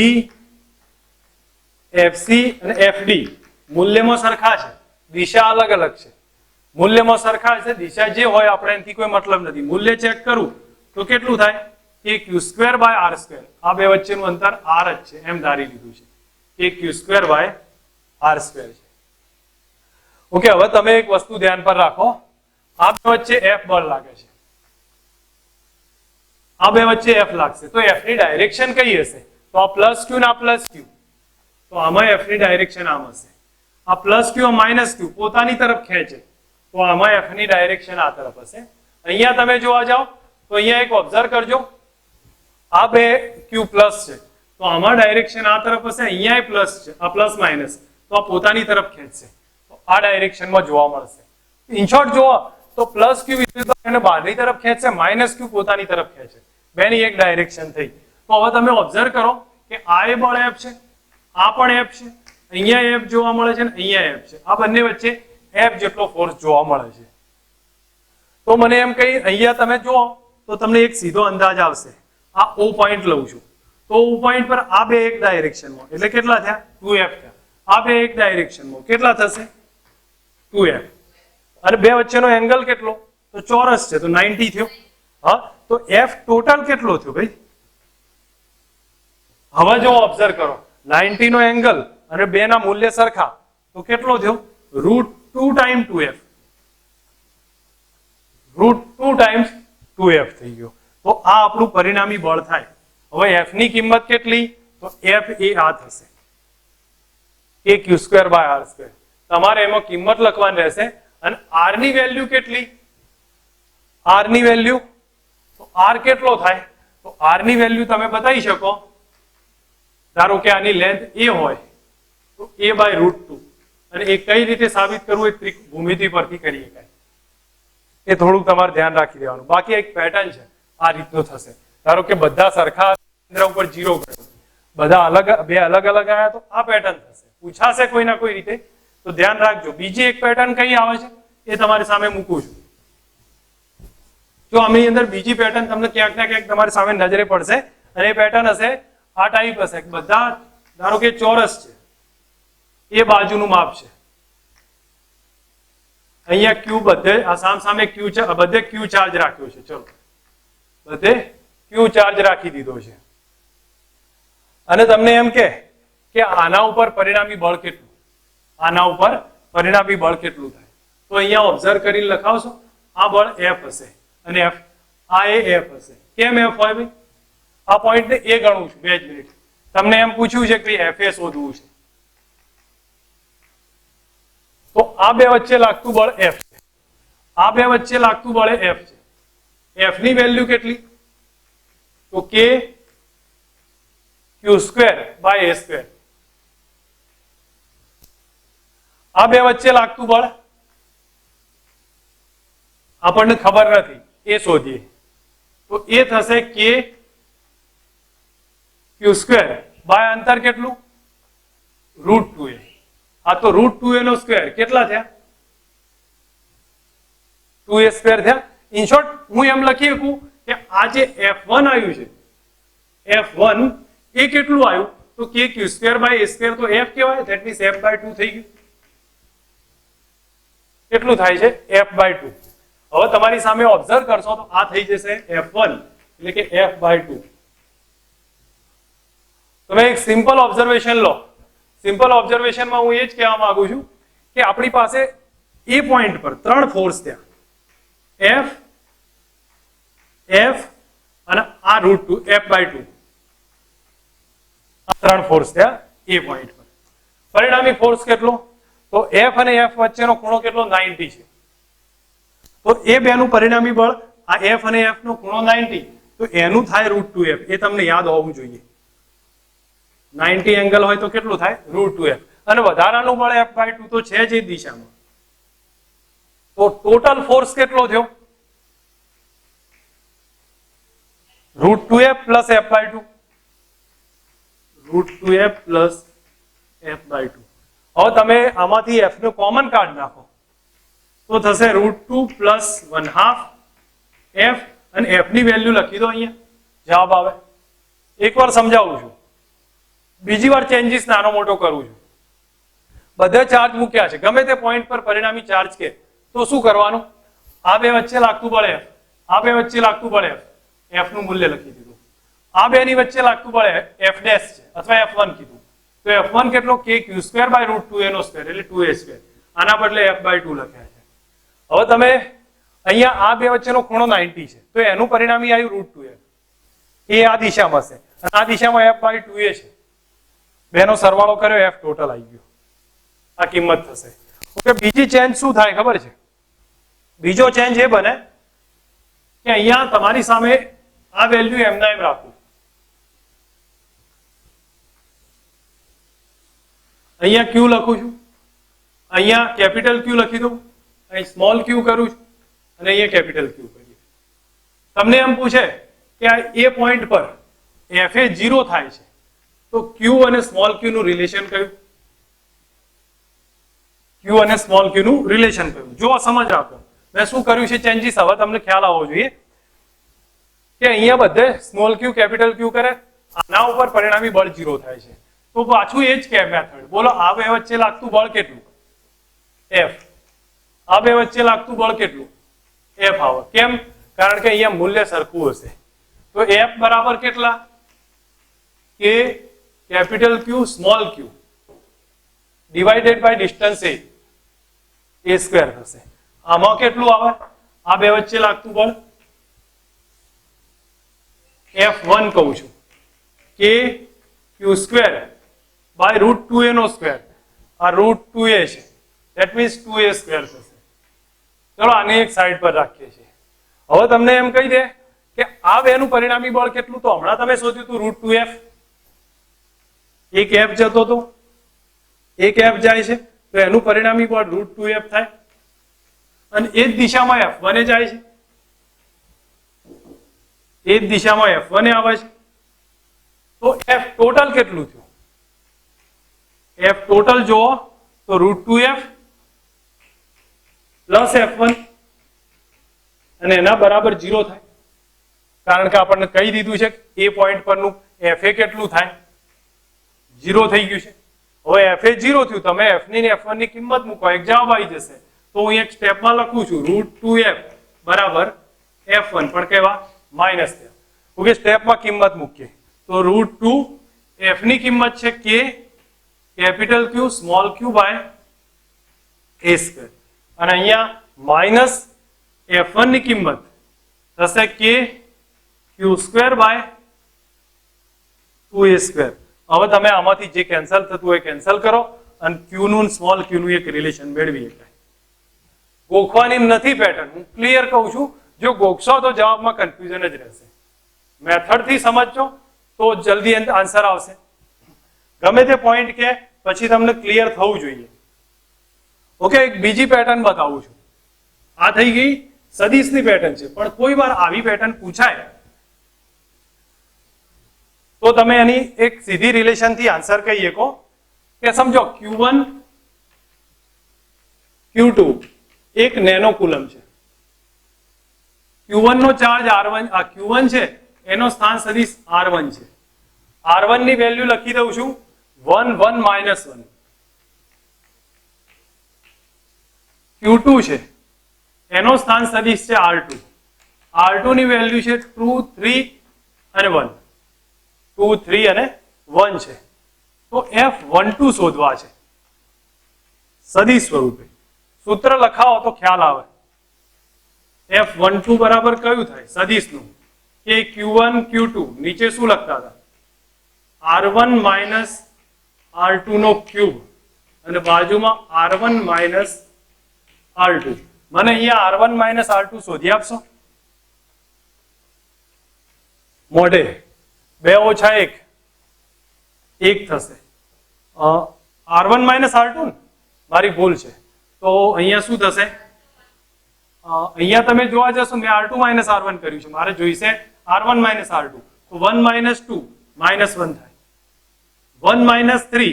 FC અને FD મૂલ્યમાં સરખા છે, દિશા અલગ અલગ છે. મૂલ્યમાં સરખા છે, દિશા જે હોય આપણે એનાથી કોઈ મતલબ નથી. મૂલ્ય ચેક કરું તો કેટલું થાય કે q² બાય r². આ બે વચ્ચેનું અંતર r જ છે એમ ધારી લીધું છે કે q² બાય r² છે. ઓકે, હવે તમે એક વસ્તુ ધ્યાન પર રાખો, આ બે વચ્ચે F બળ લાગે છે, આ બે વચ્ચે F લાગશે, તો F ની ડાયરેક્શન કઈ હશે? તો આ +q ના +q, તો આમાં F ની ડાયરેક્શન આમ હશે. આ +q -q પોતાની તરફ ખેંચે, તો આમાં F ની ડાયરેક્શન આ તરફ હશે. અહીંયા તમે જોવા જાઓ તો અહીંયા એક ઓબ્ઝર્વ કરજો, આ બે q પ્લસ છે તો આમાં ડાયરેક્શન આ તરફ હશે, અહીંયા પ્લસ છે, આ પ્લસ માઇનસ, તો આ પોતાની તરફ ખેંચશે, તો આ ડાયરેક્શનમાં જોવા મળશે. ઇન શોર્ટ જોવો તો +q એને બહારની તરફ ખેંચશે, -q પોતાની તરફ ખેંચે, બેની એક ડાયરેક્શન થઈ. તો હવે તમે ઓબ્ઝર્વ કરો કે આ એ બળ F છે, આ પણ F છે, અહીંયા F જોવા મળે છે ને અહીંયા F છે, આ બંને વચ્ચે F જેટલો ફોર્સ જોવા મળે છે. તો મને એમ કહી અહીંયા તમે જુઓ તો તમને એક સીધો અંદાજ આવશે. આ O પોઈન્ટ લઉં છું તો O પોઈન્ટ પર આ બે એક ડાયરેક્શનમાં, એટલે કેટલા થયા? 2F થયા. આ બે એક ડાયરેક્શનમાં કેટલા થશે? 2F. અને બે વચ્ચેનો એંગલ કેટલો? તો ચોરસ છે, તો 90 થયો. હા, તો F ટોટલ કેટલો થયો ભાઈ? હવે જો ઓબ્ઝર્વ કરો, 90 નો એંગલ અને બે ના મૂલ્ય સરખા, તો કેટલો થયો? √2 ટાઈમ 2F. √2 ટાઈમ્સ 2F થઈ ગયો. તો આ આપણું પરિણામી બળ થાય. હવે F ની કિંમત કેટલી? તો F એ આ થશે કે q² બાય r². તમારે એમાં કિંમત લખવાની રહેશે. અને r ની વેલ્યુ કેટલી? r ની વેલ્યુ તો r કેટલો થાય? તો r ની વેલ્યુ તમે બતાવી શકો. ધારો કે આની લેન્થ a હોય તો a બાય √2, અને એ કઈ રીતે સાબિત કરવું એ ભૂમિતિ પરથી કરી શકાય. એ થોડુંક તમારે ધ્યાન રાખી દેવાનું. બાકી એક પેટર્ન છે, આ રીતનું થશે. ધારો કે બધા સરખા કેન્દ્ર ઉપર 0 ગયો, બધા બે અલગ અલગ આવ્યા તો આ પેટર્ન થશે. પૂછાશે કોઈ ના કોઈ રીતે, તો ધ્યાન રાખજો. બીજી એક પેટર્ન કઈ આવે છે એ તમારી સામે મૂકું છું. જો આની અંદર બીજી પેટર્ન તમને ક્યાંક ના ક્યાંક તમારી સામે નજરે પડશે, અને એ પેટર્ન હશે આ ટાઈપ હશે. બધા ધારો કે ચોરસ છે, એ બાજુનું માપ છે, અહીંયા q બધે આ સામે q બધે q ચાર્જ રાખ્યો છે. ચલો બધે q ચાર્જ રાખી દીધો છે, અને તમને એમ કે આના ઉપર પરિણામી બળ કેટલું, આના ઉપર પરિણામી બળ કેટલું થાય, તો અહીંયા ઓબ્ઝર્વ કરીને લખાવશો. આ બળ F હશે અને F આ એ F હશે. કેમ F હોય ભાઈ? આ પોઈન્ટ ને એ ગણવું છું. 2 મિનિટ. તમને એમ પૂછ્યું છે કે F એ શોધવું છે, તો આ બે વચ્ચે લાગતું બળ F છે, આ બે વચ્ચે લાગતું બળ F છે. F ની વેલ્યુ કેટલી? તો k q² બાય a². આ બે વચ્ચે લાગતું બળ આપણને ખબર નથી, એ શોધીએ. તો એ થશે k q² બાય અંતર કેટલું? √2a. આ તો √2a નો સ્ક્વેર કેટલા થયા? 2a² થયા. ઇન શોર્ટ હું એમ લખી શકું કે આ જે F1 આવ્યું છે, F1 એ કેટલું આવ્યું? તો k q² બાય a² તો F કહેવાય. ધેટ મીન્સ F/2 થઈ ગયું. કેટલું થાય છે? F/2. હવે તમારી સામે ઓબ્ઝર્વ કરશો તો આ થઈ જશે F1, એટલે કે F/2. તમે એક સિમ્પલ ઓબ્ઝર્વેશન લો. સિમ્પલ ઓબ્ઝર્વેશનમાં હું એ જ કહેવા માંગુ છું કે આપણી પાસે એ પોઈન્ટ પર 3 ફોર્સ થયા, F, F અને આ √2 F/2. આ 3 ફોર્સ થયા એ પોઈન્ટ પર. પરિણામી ફોર્સ કેટલો? તો F અને F વચ્ચેનો ખૂણો કેટલો? 90 છે. તો એ બેનું પરિણામી બળ, આ F અને F નો ખૂણો 90, તો એનું થાય √2F. એ તમને યાદ હોવું જોઈએ. 90 એંગલ હોય તો કેટલું થાય √2f, અને વધારાનું બળ F/2 તો છે જ એ દિશામાં. તો ટોટલ ફોર્સ કેટલો થયો √2f plus F/2, √2f plus F/2. હવે તમે આમાંથી f નો કોમન કાઢ નાખો તો થશે √2 પ્લસ 1/2 f, અને f ની વેલ્યુ લખી દો અહીંયા, જવાબ આવે. એકવાર સમજાવું છું, બીજી વાર ચેન્જીસ નાનો મોટો કરું છું. બધા ચાર્જ મૂક્યા છે, ગમે તે પોઈન્ટ પર પરિણામી ચાર્જ કે તો શું કરવાનું, આ બે વચ્ચે લાગતું બળ f, આ બે વચ્ચે લાગતું બળ f, f નું મૂલ્ય લખી દીધું. આ બે ની વચ્ચે લાગતું બળ f ડેશ છે અથવા f1 કીધું, તો f1 કેટલો kq²/√2a² એટલે 2a². આના બદલે f/2 લખ્યા છે. હવે તમે અહીંયા આ બે વચ્ચેનો ખૂણો 90 છે, તો એનું પરિણામી આવ્યું √2f, એ આ દિશામાં છે અને આ દિશામાં f/2a છે. બેનો સરવાળો કર્યો f ટોટલ આવી ગયો, આ કિંમત થશે. ઓકે, બીજી ચેન્જ શું થાય ખબર છે? બીજો ચેન્જ એ બને કે અહીંયા તમારી સામે આ વેલ્યુ એમના એમ રાખવું, અહીંયા Q લખું છું, અહીંયા કેપિટલ Q લખી દઉં, અહીં સ્મોલ q કરું છું અને અહીંયા કેપિટલ Q કરીએ. તમને એમ પૂછે કે આ એ પોઈન્ટ પર f એ 0 થાય છે તો q અને સ્મોલ q નું રિલેશન કયું? q અને સ્મોલ q નું રિલેશન કયું? જો સમજ રાખો, મેં શું કર્યું છે ચેન્જીસ, હવે તમને ખ્યાલ આવવો જોઈએ કે અહીંયા બધે સ્મોલ q કેપિટલ Q કરે, આના ઉપર પરિણામી બળ 0 થાય છે. તો પાછું એ જ કે મેથડ, બોલો આ બે વચ્ચે લાગતું બળ કેટલું? f. આ બે વચ્ચે લાગતું બળ કેટલું? f આવે. કેમ? કારણ કે અહીંયા મૂલ્ય સરખું હશે. તો f બરાબર કેટલા? k capital Q small q divided by distance a² થશે. આમાં કેટલું આવે? આ બે વચ્ચે લાગતું બળ f1 કહું છું, k q²/√2a². આ √2a છે, ધેટ મીન્સ 2a² થશે. ચલો આને એક સાઈડ પર રાખીએ છીએ. હવે તમને એમ કહી દે કે આ બેનું પરિણામી બળ કેટલું? તો હમણાં તમે શોધ્યું હતું √2f, એક f જતો હતો, એક f જાય છે, તો એનું પરિણામી બળ √2f થાય, અને એ જ દિશામાં f1 જાય છે, એ જ દિશામાં f1 આવે છે. તો f ટોટલ કેટલું થયું? f ટોટલ જુઓ તો √2f પ્લસ f1, અને એના બરાબર 0 થાય, કારણ કે આપણને કહી દીધું છે એ પોઈન્ટ પરનું f એ કેટલું થાય? 0 થઈ ગયું છે. હવે f એ 0 થયું, તમે f ની ને f1 ની કિંમત મૂકો, એક જવાબ આવી જશે. તો હું એક સ્ટેપમાં લખું છું √2f બરાબર f1, પણ કેવા? માઇનસ. ઓકે, સ્ટેપમાં કિંમત મૂકીએ તો √2f ની કિંમત છે k capital Q small q by a², અને અહીંયા માઇનસ f1 ની કિંમત થશે k q²/2a². હવે તમે આમાંથી જે કેન્સલ થતું હોય કેન્સલ કરો અને q નું સ્મોલ q નું એક રિલેશન મેળવી શકાય. ગોખવાની નથી પેટર્ન, હું ક્લિયર કહું છું. જો ગોખશો તો જવાબમાં કન્ફ્યુઝન જ રહેશે. મેથડ થી સમજજો તો જલ્દી આન્સર આવશે. ગમે તે પોઈન્ટ કે પછી તમને ક્લિયર થવું જોઈએ. ઓકે, એક બીજી પેટર્ન બતાવું છું. આ થઈ ગઈ સદિશની પેટર્ન છે, પણ કોઈ વાર આવી પેટર્ન પૂછાય તો તમે એની એક સીધી રિલેશન થી આન્સર કહી શકો કે સમજો q1 q2 એક નેનો કુલમ છે, q1 નો ચાર્જ r1, આ q1 છે એનો સ્થાન સદિશ r1 છે. r1 ની વેલ્યુ લખી દઉં છું 1 1 -1. q2 છે એનો સ્થાન સદિશ છે r2, r2 ની વેલ્યુ છે 2 3 અને 1, 2 3 અને 1 છે. તો f12 શોધવા છે સદિશ સ્વરૂપે. સૂત્ર લખાવો તો ખ્યાલ આવે. f12 બરાબર કયું થાય સદિશનું? કે q1 q2 નીચે શું લખતા હતા? r1 માઇનસ r2 નો ક્યુબ, અને બાજુમાં r1 માઇનસ r2. મને અહીંયા r1 માઇનસ r2 શોધી આપશો? મોઢે 2 - 1 1 થશે. R1 માઇનસ R2 મારી ભૂલ છે, તો અહીંયા શું થશે? અહીંયા તમે જોવા જશો મેં R2 માઇનસ R1 કર્યું છે, મારે જોઈશે R1 માઇનસ R2, તો 1 માઇનસ 2 માઇનસ 1 થાય, 1 માઇનસ 3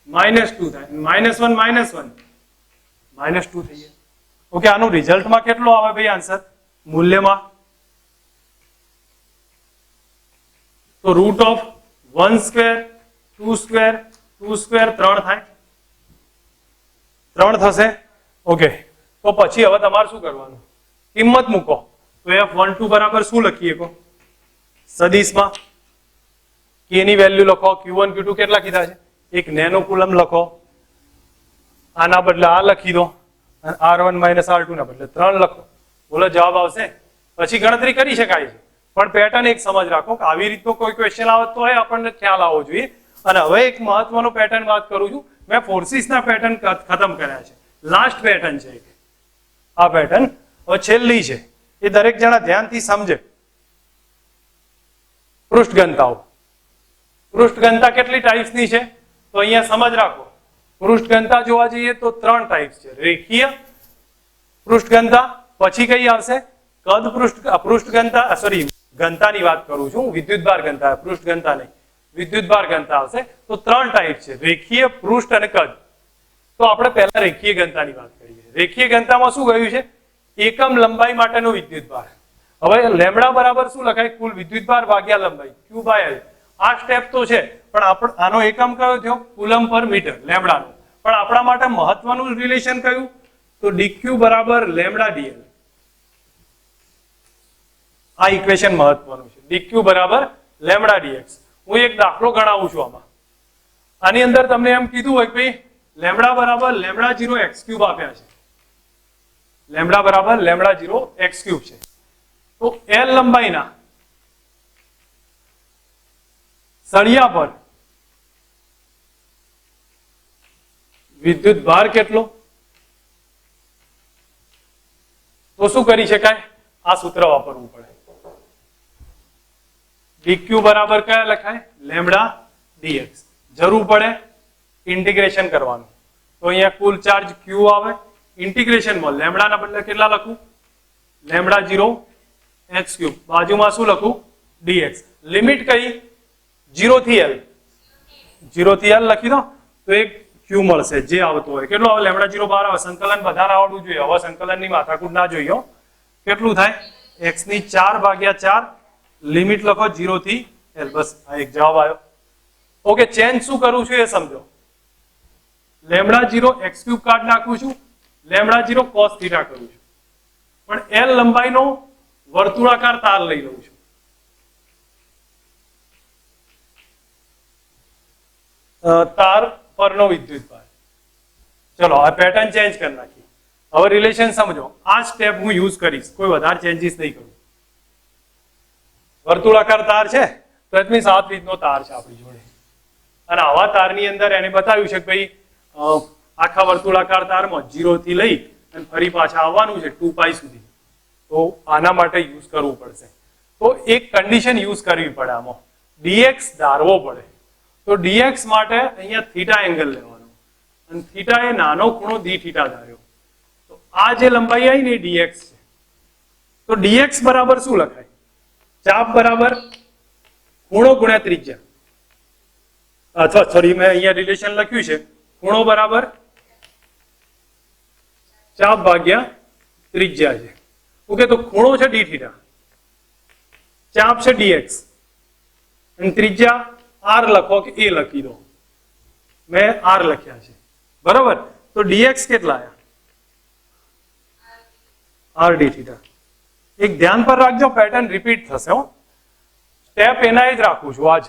માઇનસ 2 થાય, માઇનસ 1 માઇનસ 1 માઇનસ 2 થઈ જાય. ઓકે, આનું રિઝલ્ટમાં કેટલો આવે ભાઈ આન્સર મૂલ્યમાં? તો root of 1 square 2 square 2 square 3 થાય, 3 થશે. ઓકે, તો પછી હવે તમારે શું કરવાનું? કિંમત મૂકો. તો F12 બરાબર શું લખીએ કહો સદિશમાં? K ની વેલ્યુ લખો, Q1 Q2 કેટલા કીધા છે? એક નેનો કુલમ લખો, આના બદલે આ લખી દો, અને R1 માઇનસ R2 ના બદલે 3 લખો. બોલો જવાબ આવશે? પછી ગણતરી કરી શકાય છે, પણ પેટર્ન એક સમજ રાખો કે આવી રીતનો કોઈ ક્વેશ્ચન આવે તો આપણને ખ્યાલ આવવો જોઈએ. અને હવે એક મહત્વનો પેટર્ન વાત કરું છું. મેં ફોર્સિસના પેટર્ન ખતમ કર્યા છે, લાસ્ટ પેટર્ન છે એક આ પેટર્ન, હવે છેલ્લી છે, એ દરેક જણા ધ્યાનથી સમજે. પૃષ્ઠ ઘનતાઓ. પૃષ્ઠ ઘનતા કેટલી ટાઈપ્સની છે તો અહીંયા સમજ રાખો. પૃષ્ઠ ઘનતા જોવા જઈએ તો 3 ટાઈપ્સ છે. રેખીય પૃષ્ઠ ઘનતા, પછી કઈ આવશે? કદ પૃષ્ઠ ઘનતા, સોરી ઘનતાની વાત કરું છું, વિદ્યુતભાર ઘનતા, પૃષ્ઠ ઘનતા નહીં, વિદ્યુતભાર ઘનતા આવશે. તો 3 ટાઈપ છે, રેખીય, પૃષ્ઠ અને કદ. તો આપણે પહેલા રેખીય ઘનતાની વાત કરીએ. રેખીય ઘનતામાં શું કહ્યું છે? એકમ લંબાઈ માટેનો વિદ્યુતભાર. હવે લેમડા બરાબર શું લખાય? કુલ વિદ્યુતભાર ભાગ્યા લંબાઈ, Q બાય L. આ સ્ટેપ તો છે, પણ આનો એકમ કયો થયો? કુલમ પર મીટર, લેમડાનો. પણ આપણા માટે મહત્વનું રિલેશન કયું? તો dq બરાબર લેમડા dl. આ ઇક્વેશન મહત્વનું છે, dq બરાબર લેમડા dx. હું એક દાખલો ગણાવું છું આમાં. આની અંદર તમને એમ કીધું હોય કે ભાઈ લેમડા બરાબર લેમડા 0 x ક્યુબ આપ્યા છે, લેમડા બરાબર લેમડા 0 x ક્યુબ છે. તો L લંબાઈના સળિયા પર વિદ્યુત ભાર કેટલો? તો શું કરી શકાય? આ સૂત્ર વાપરવું પડે. dq બરાબર કયા લખાય? Lambda dx. જરૂર પડે ઇન્ટિગ્રેશન કરવાનું. તો અહીંયા કુલ ચાર્જ q આવે, ઇન્ટિગ્રેશનમાં લેમડાના બદલે કેટલા લખું? લેમડા 0 x ક્યુબ, બાજુમાં શું લખું? dx. લિમિટ કઈ? 0 થી L. 0 થી L લખી દો તો એક q મળશે જે આવતો હોય. કેટલો આવે? લેમડા 0 બહાર આવે. સંકલન બધાને આવડવું જોઈએ, હવે સંકલનની માથાકૂટ ના જોઈએ. કેટલું થાય? x ની 4/4. લિમિટ લખો 0 થી L. બસ આ એક જવાબ આવ્યો. ઓકે, ચેન્જ શું કરું છું એ સમજો. લેમડા 0 x ક્યુબ કાઢ નાખું છું, લેમડા 0 cos થીટા કરું છું, પણ L લંબાઈનો વર્તુળાકાર તાર લઈ લઉં છું. તાર પરનો વિદ્યુતભાર. ચલો આ પેટર્ન ચેન્જ કરી નાખી. હવે રિલેશન સમજો. આ સ્ટેપ હું યુઝ કરીશ, કોઈ વધારે ચેન્જીસ નહીં કરું. વર્તુળાકાર તાર છે તો એટ મીન્સ 7 રીતનો તાર છે આપણી જોડે, અને આવા તારની અંદર એને બતાવ્યું છે કે ભાઈ આખા વર્તુળાકાર તારમાં 0 થી લઈ અને ફરી પાછા આવવાનું છે 2π સુધી. તો આના માટે યુઝ કરવું પડશે. તો એક કન્ડિશન યુઝ કરવી પડે આમાં, dx ધારવો પડે. તો dx માટે અહીંયા થીટા એંગલ લેવાનો, અને થીટા એ નાનો ખૂણો d થીટા ધાર્યો. તો આ જે લંબાઈ આવી ને dx છે. તો dx બરાબર શું લખાય? ચાપ બરાબર ખૂણો ગુણ્યા ત્રિજ્યા, અથવા સોરી મેં અહીંયા રિલેશન લખ્યું છે, ખૂણો બરાબર ચાપ ભાગ્યા ત્રિજ્યા છે. ઓકે, તો ખૂણો છે d થીટા, ચાપ છે dx, અને ત્રિજ્યા r લખો કે a લખી દો. મેં r લખ્યા છે, બરાબર. તો dx કેટલા આયા? r d theta. એક ધ્યાન પર રાખજો, પેટર્ન રિપીટ થશે. સ્ટેપ એના જ રાખું છું આજ.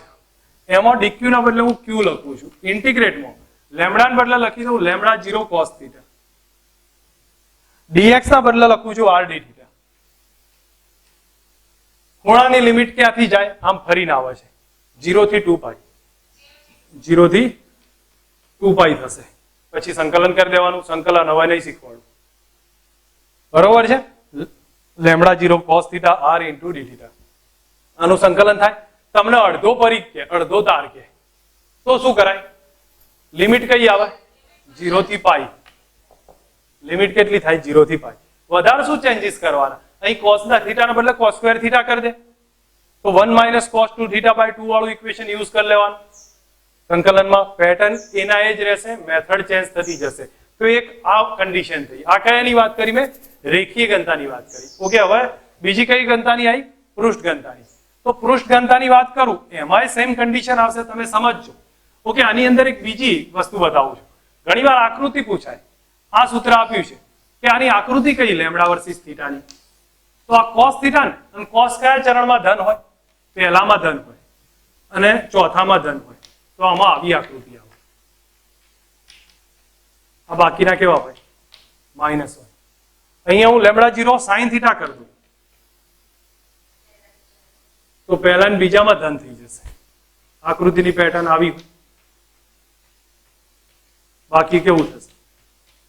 એમાં dq ના બદલે હું q લખું છું. ઇન્ટિગ્રેટમાં લેમડા ના બદલે લખી દઉં લેમડા 0 cos થીટા. dx ના બદલે લખું છું r d થીટા. ખૂણાની લિમિટ ક્યાંથી જાય? આમ ફરીને આવે છે 0 થી 2π. 0 થી 2π થશે. પછી સંકલન કરી દેવાનું. સંકલન હવે નહીં શીખવાડું, બરોબર છે? Lambda 0 cos theta r into d theta. આનું સંકલન થાય. તમને અડધો પરિઘ કે અડધો તાર કે તો શું કરાય? લિમિટ કઈ આવે? 0 થી પાઈ. લિમિટ કેટલી થાય? 0 થી પાઈ. વધારે શું ચેન્જીસ કરવાના? અહીં cos ના થીટા ના બદલે cos સ્ક્વેર થીટા કરી દે, તો 1 માઇનસ cos 2 થીટા બાય 2 વાળું ઇક્વેશન યુઝ કરી લેવાનું. સંકલનમાં પેટર્ન એના એ જ રહેશે, મેથડ ચેન્જ થતી જશે. તો એક આ કન્ડિશન થઈ. આ કયાની વાત કરી મેં? રેખીય ઘનતાની વાત કરી. ઓકે, હવે બીજી કઈ ઘનતાની આવી? પૃષ્ઠ ઘનતાની. તો પૃષ્ઠ ઘનતાની વાત કરું એમાંય સેમ કન્ડિશન આવશે, તમે સમજજો. ઓકે, આની અંદર એક બીજી વસ્તુ બતાવું છું. ઘણીવાર આકૃતિ પૂછાય. આ સૂત્ર આપ્યું છે કે આની આકૃતિ કઈ? લેમ્ડા વર્સિસ થીટાની. તો આ cos થીટા ને, અને cos કયા ચરણમાં ધન હોય? પહેલામાં ધન હોય અને ચોથામાં ધન હોય. તો આમાં આવી આકૃતિ આવે. આ બાકીના કેવા હોય? માઇનસ હોય. અહીંયા હું લેમ્ડા 0 sin થીટા કરી દઉં તો પહેલા ને બીજામાં ધન થઈ જશે. આકૃતિની પેટર્ન આવી હોય. બાકી કેવું થશે?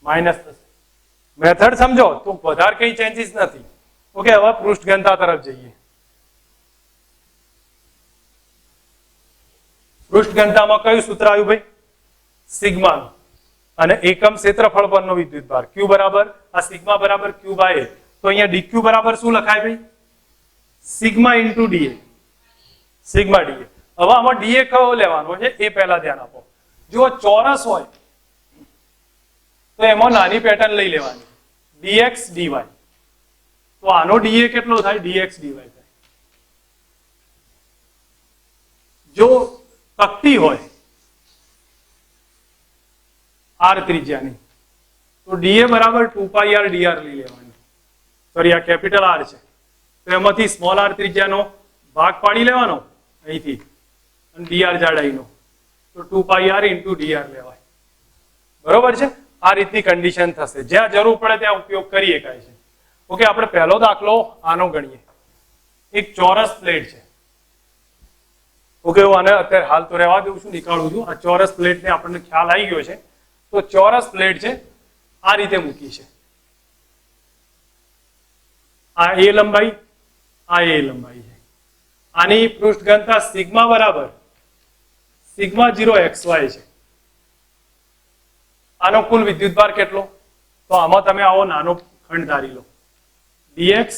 માઇનસ થશે. મેથડ સમજો તો વધારે કઈ ચેન્જીસ નથી. ઓકે, હવે પૃષ્ઠ ઘનતા તરફ જઈએ. પૃષ્ઠ ઘનતામાં કયું સૂત્ર આવ્યું ભાઈ? સિગ્મા. અને એકમ ક્ષેત્રફળ પરનો વિદ્યુતભાર Q બરાબર આ સિગ્મા બરાબર Q બાય A. તો અહીંયા dq બરાબર શું લખાય ભાઈ? Sigma into dA. Sigma dA. હવે આમાં dA કયો લેવાનો છે એ પહેલા ધ્યાન આપો. જો ચોરસ હોય તો એમાં નાની પેટર્ન લઈ લેવાની, dx dy. તો આનો dA કેટલો થાય? dx dy થાય. જો તકતી હોય r ત્રિજ્યાની તો dA બરાબર 2 પાઈ r dr લઈ લેવાની. સોરી, આ કેપિટલ R છે તો એમાંથી સ્મોલ r ત્રિજ્યાનો ભાગ પાડી લેવાનો અહીંથી, અને dr જાડાઈનો, તો 2 પાઈ r ઇન્ટુ dr લેવાય. બરોબર છે? આ રીતની કન્ડિશન થશે. જ્યાં જરૂર પડે ત્યાં ઉપયોગ કરી શકાય છે. ઓકે, આપણે પહેલો દાખલો આનો ગણીએ. એક ચોરસ પ્લેટ છે. ઓકે, હું આને અત્યારે હાલ તો રહેવા દઉં છું, નીકાળું છું. આ ચોરસ પ્લેટને આપણને ખ્યાલ આવી ગયો છે. તો ચોરસ પ્લેટ છે, આ રીતે મૂકી છે. આ a લંબાઈ, આ a લંબાઈ છે. આની પૃષ્ઠ ઘનતા સિગ્મા બરાબર સિગ્મા 0 xy છે. આનો કુલ વિદ્યુતભાર કેટલો? તો આમાં તમે આવો નાનો ખંડ ધારી લો, dx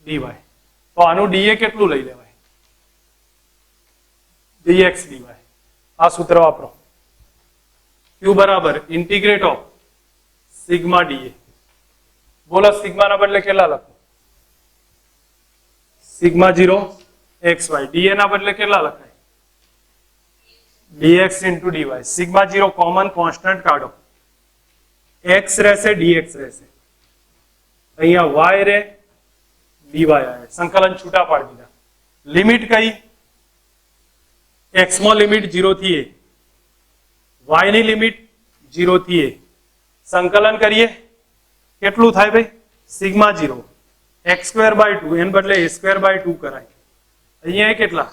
dy. તો આનું dA કેટલું લઈ લેવાય? dx dy. આ સૂત્ર વાપરો. Q બરાબર ઇન્ટિગ્રેટ ઓફ સિગ્મા dA. બોલો, સિગ્મા ના બદલે કેટલા લખો? Sigma 0 xy. dA ના બદલે કેટલા લખાય? dx into dy. Sigma 0 common constant કાઢો, x રહેશે, dx રહેશે. અહીંયા y રે, dy આવે. સંકલન છૂટા પાડી દીધા. લિમિટ કઈ? x માં લિમિટ 0 થી a, y ની લિમિટ 0 થી a. સંકલન કરીએ કેટલું થાય ભાઈ? સિગ્મા 0 x સ્ક્વેર બાય 2, એને બદલે a સ્ક્વેર બાય 2 કરાય. અહીંયા કેટલા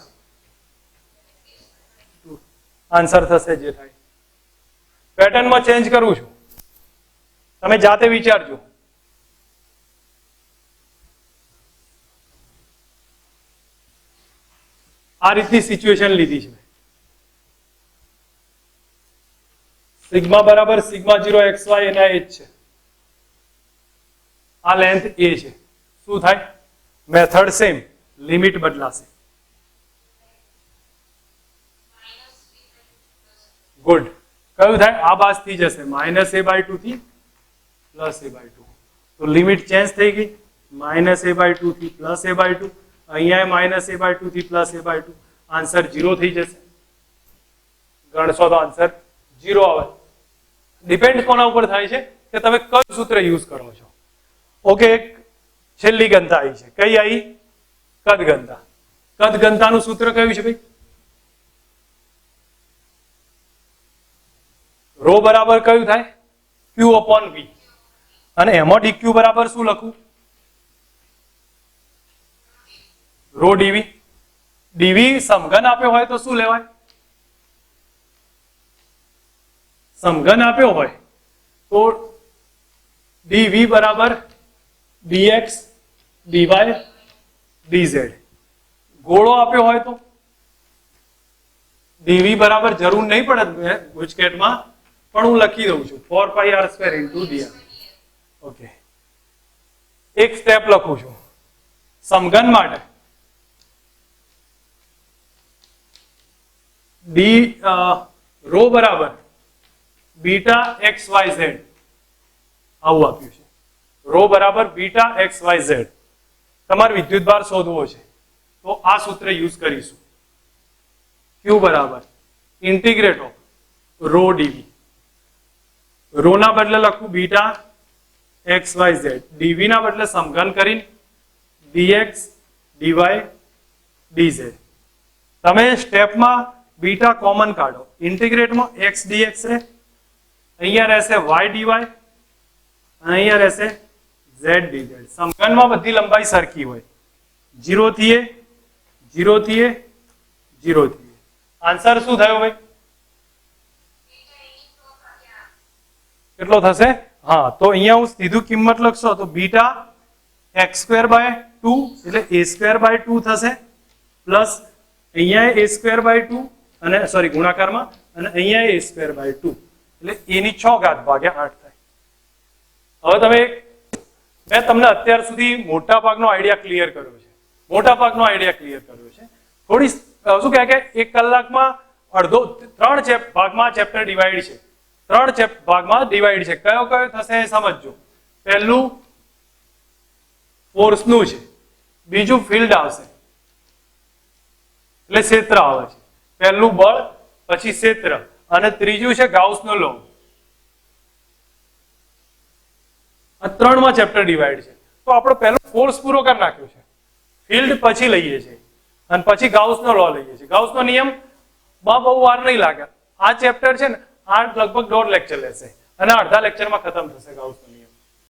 આન્સર થશે જે થાય. પેટર્નમાં ચેન્જ કરું છું, તમે જાતે વિચારજો. આ રીતની સિચ્યુએશન લીધી છે. સિગ્મા બરાબર સિગ્મા 0 xy એના એ જ છે. આ લેન્થ a છે. શું થાય? મેથડ સેમ, લિમિટ બદલાશે. ગુડ. કયું થાય? આ બાજુ થી જશે, -a/2 થી +a/2. તો લિમિટ ચેન્જ થઈ ગઈ, -a/2 થી +a/2. અહીંયા -a/2 થી +a/2. આન્સર 0 થઈ જશે. ગણશો તો આન્સર 0 આવે. ડિપેન્ડ કોના ઉપર થાય છે કે તમે કયું સૂત્ર યુઝ કરો છો. ઓકે, છેલ્લી ઘનતા આવી છે. કઈ આવી? કદ ઘનતા. કદ ઘનતાનું સૂત્ર કયું છે ભાઈ? રો બરાબર કયું થાય? Q/V. અને એમાં dq બરાબર શું લખું? Row dv. dv સમઘન આપ્યો હોય તો શું લેવાય? સમઘન આપ્યો હોય તો dv બરાબર dx dy dz. ગોળો આપ્યો હોય તો ડીવી બરાબર જરૂર નહીં પડે ગુજકેટમાં, પણ હું લખી દઉં છું 4 pi R square into D R. Okay, એક સ્ટેપ લખું છું સમઘન માટે. ડી રો બરાબર બીટા એક્સ વાય ઝેડ આવું આપ્યું છે. રો બરાબર બીટા એક્સ વાય ઝેડ. તમારે વિદ્યુતભાર શોધવો છે તો આ સૂત્ર યુઝ કરીશું. ક્યુ બરાબર integrate of rho DV. Rho ના બદલે લખું beta x Y z, DV ના બદલે સમઘન કરીને dx dy dz. તમે સ્ટેપમાં બીટા કોમન કાઢો, ઇન્ટિગ્રેટમાં x dx રહે, અહીંયા રહેશે y dy અને અહીંયા રહેશે z dz. સમઘનમાં બધી લંબાઈ સરખી હોય, 0 થી a 0 થી a 0 થી a. આન્સર શું થયો ભાઈ? કેટલો થશે? હા, તો અહીંયા હું સીધું કિંમત લખશો તો બીટા x સ્ક્વેર બાય 2 એટલે a સ્ક્વેર બાય 2 થશે, પ્લસ અહીંયા a સ્ક્વેર બાય 2 અને સોરી ગુણાકારમાં, અને અહીંયા a સ્ક્વેર બાય 2 એટલે a ની 6 ઘાત ભાગ્યા 8 થાય. હવે તમે મેં તમને અત્યાર સુધી મોટા ભાગનો આઈડિયા ક્લિયર કર્યો છે. થોડી શું કહે કે 1 કલાકમાં અડધો 3 ભાગમાં ચેપ્ટર ડિવાઈડ છે. 3 ભાગમાં ડિવાઈડ છે. કયો કયો થશે એ સમજજો. પહેલું ફોર્સનું છે, બીજું ફિલ્ડ આવશે એટલે ક્ષેત્ર આવે છે. પહેલું બળ, પછી ક્ષેત્ર, અને ત્રીજું છે ગાઉસનો લો. આ 3 માં ચેપ્ટર ડિવાઈડ છે. તો આપણો પહેલો ફોર્સ પૂરો કરી નાખ્યો છે, ફિલ્ડ પછી લઈએ છીએ અને પછી ગાઉસનો લો લઈએ છીએ. ગાઉસનો નિયમ માં બહુ વાર નહીં લાગે. આ ચેપ્ટર છે ને આ લગભગ 1.5 લેક્ચર લેશે અને અડધા લેક્ચરમાં ખતમ થશે ગાઉસનો નિયમ.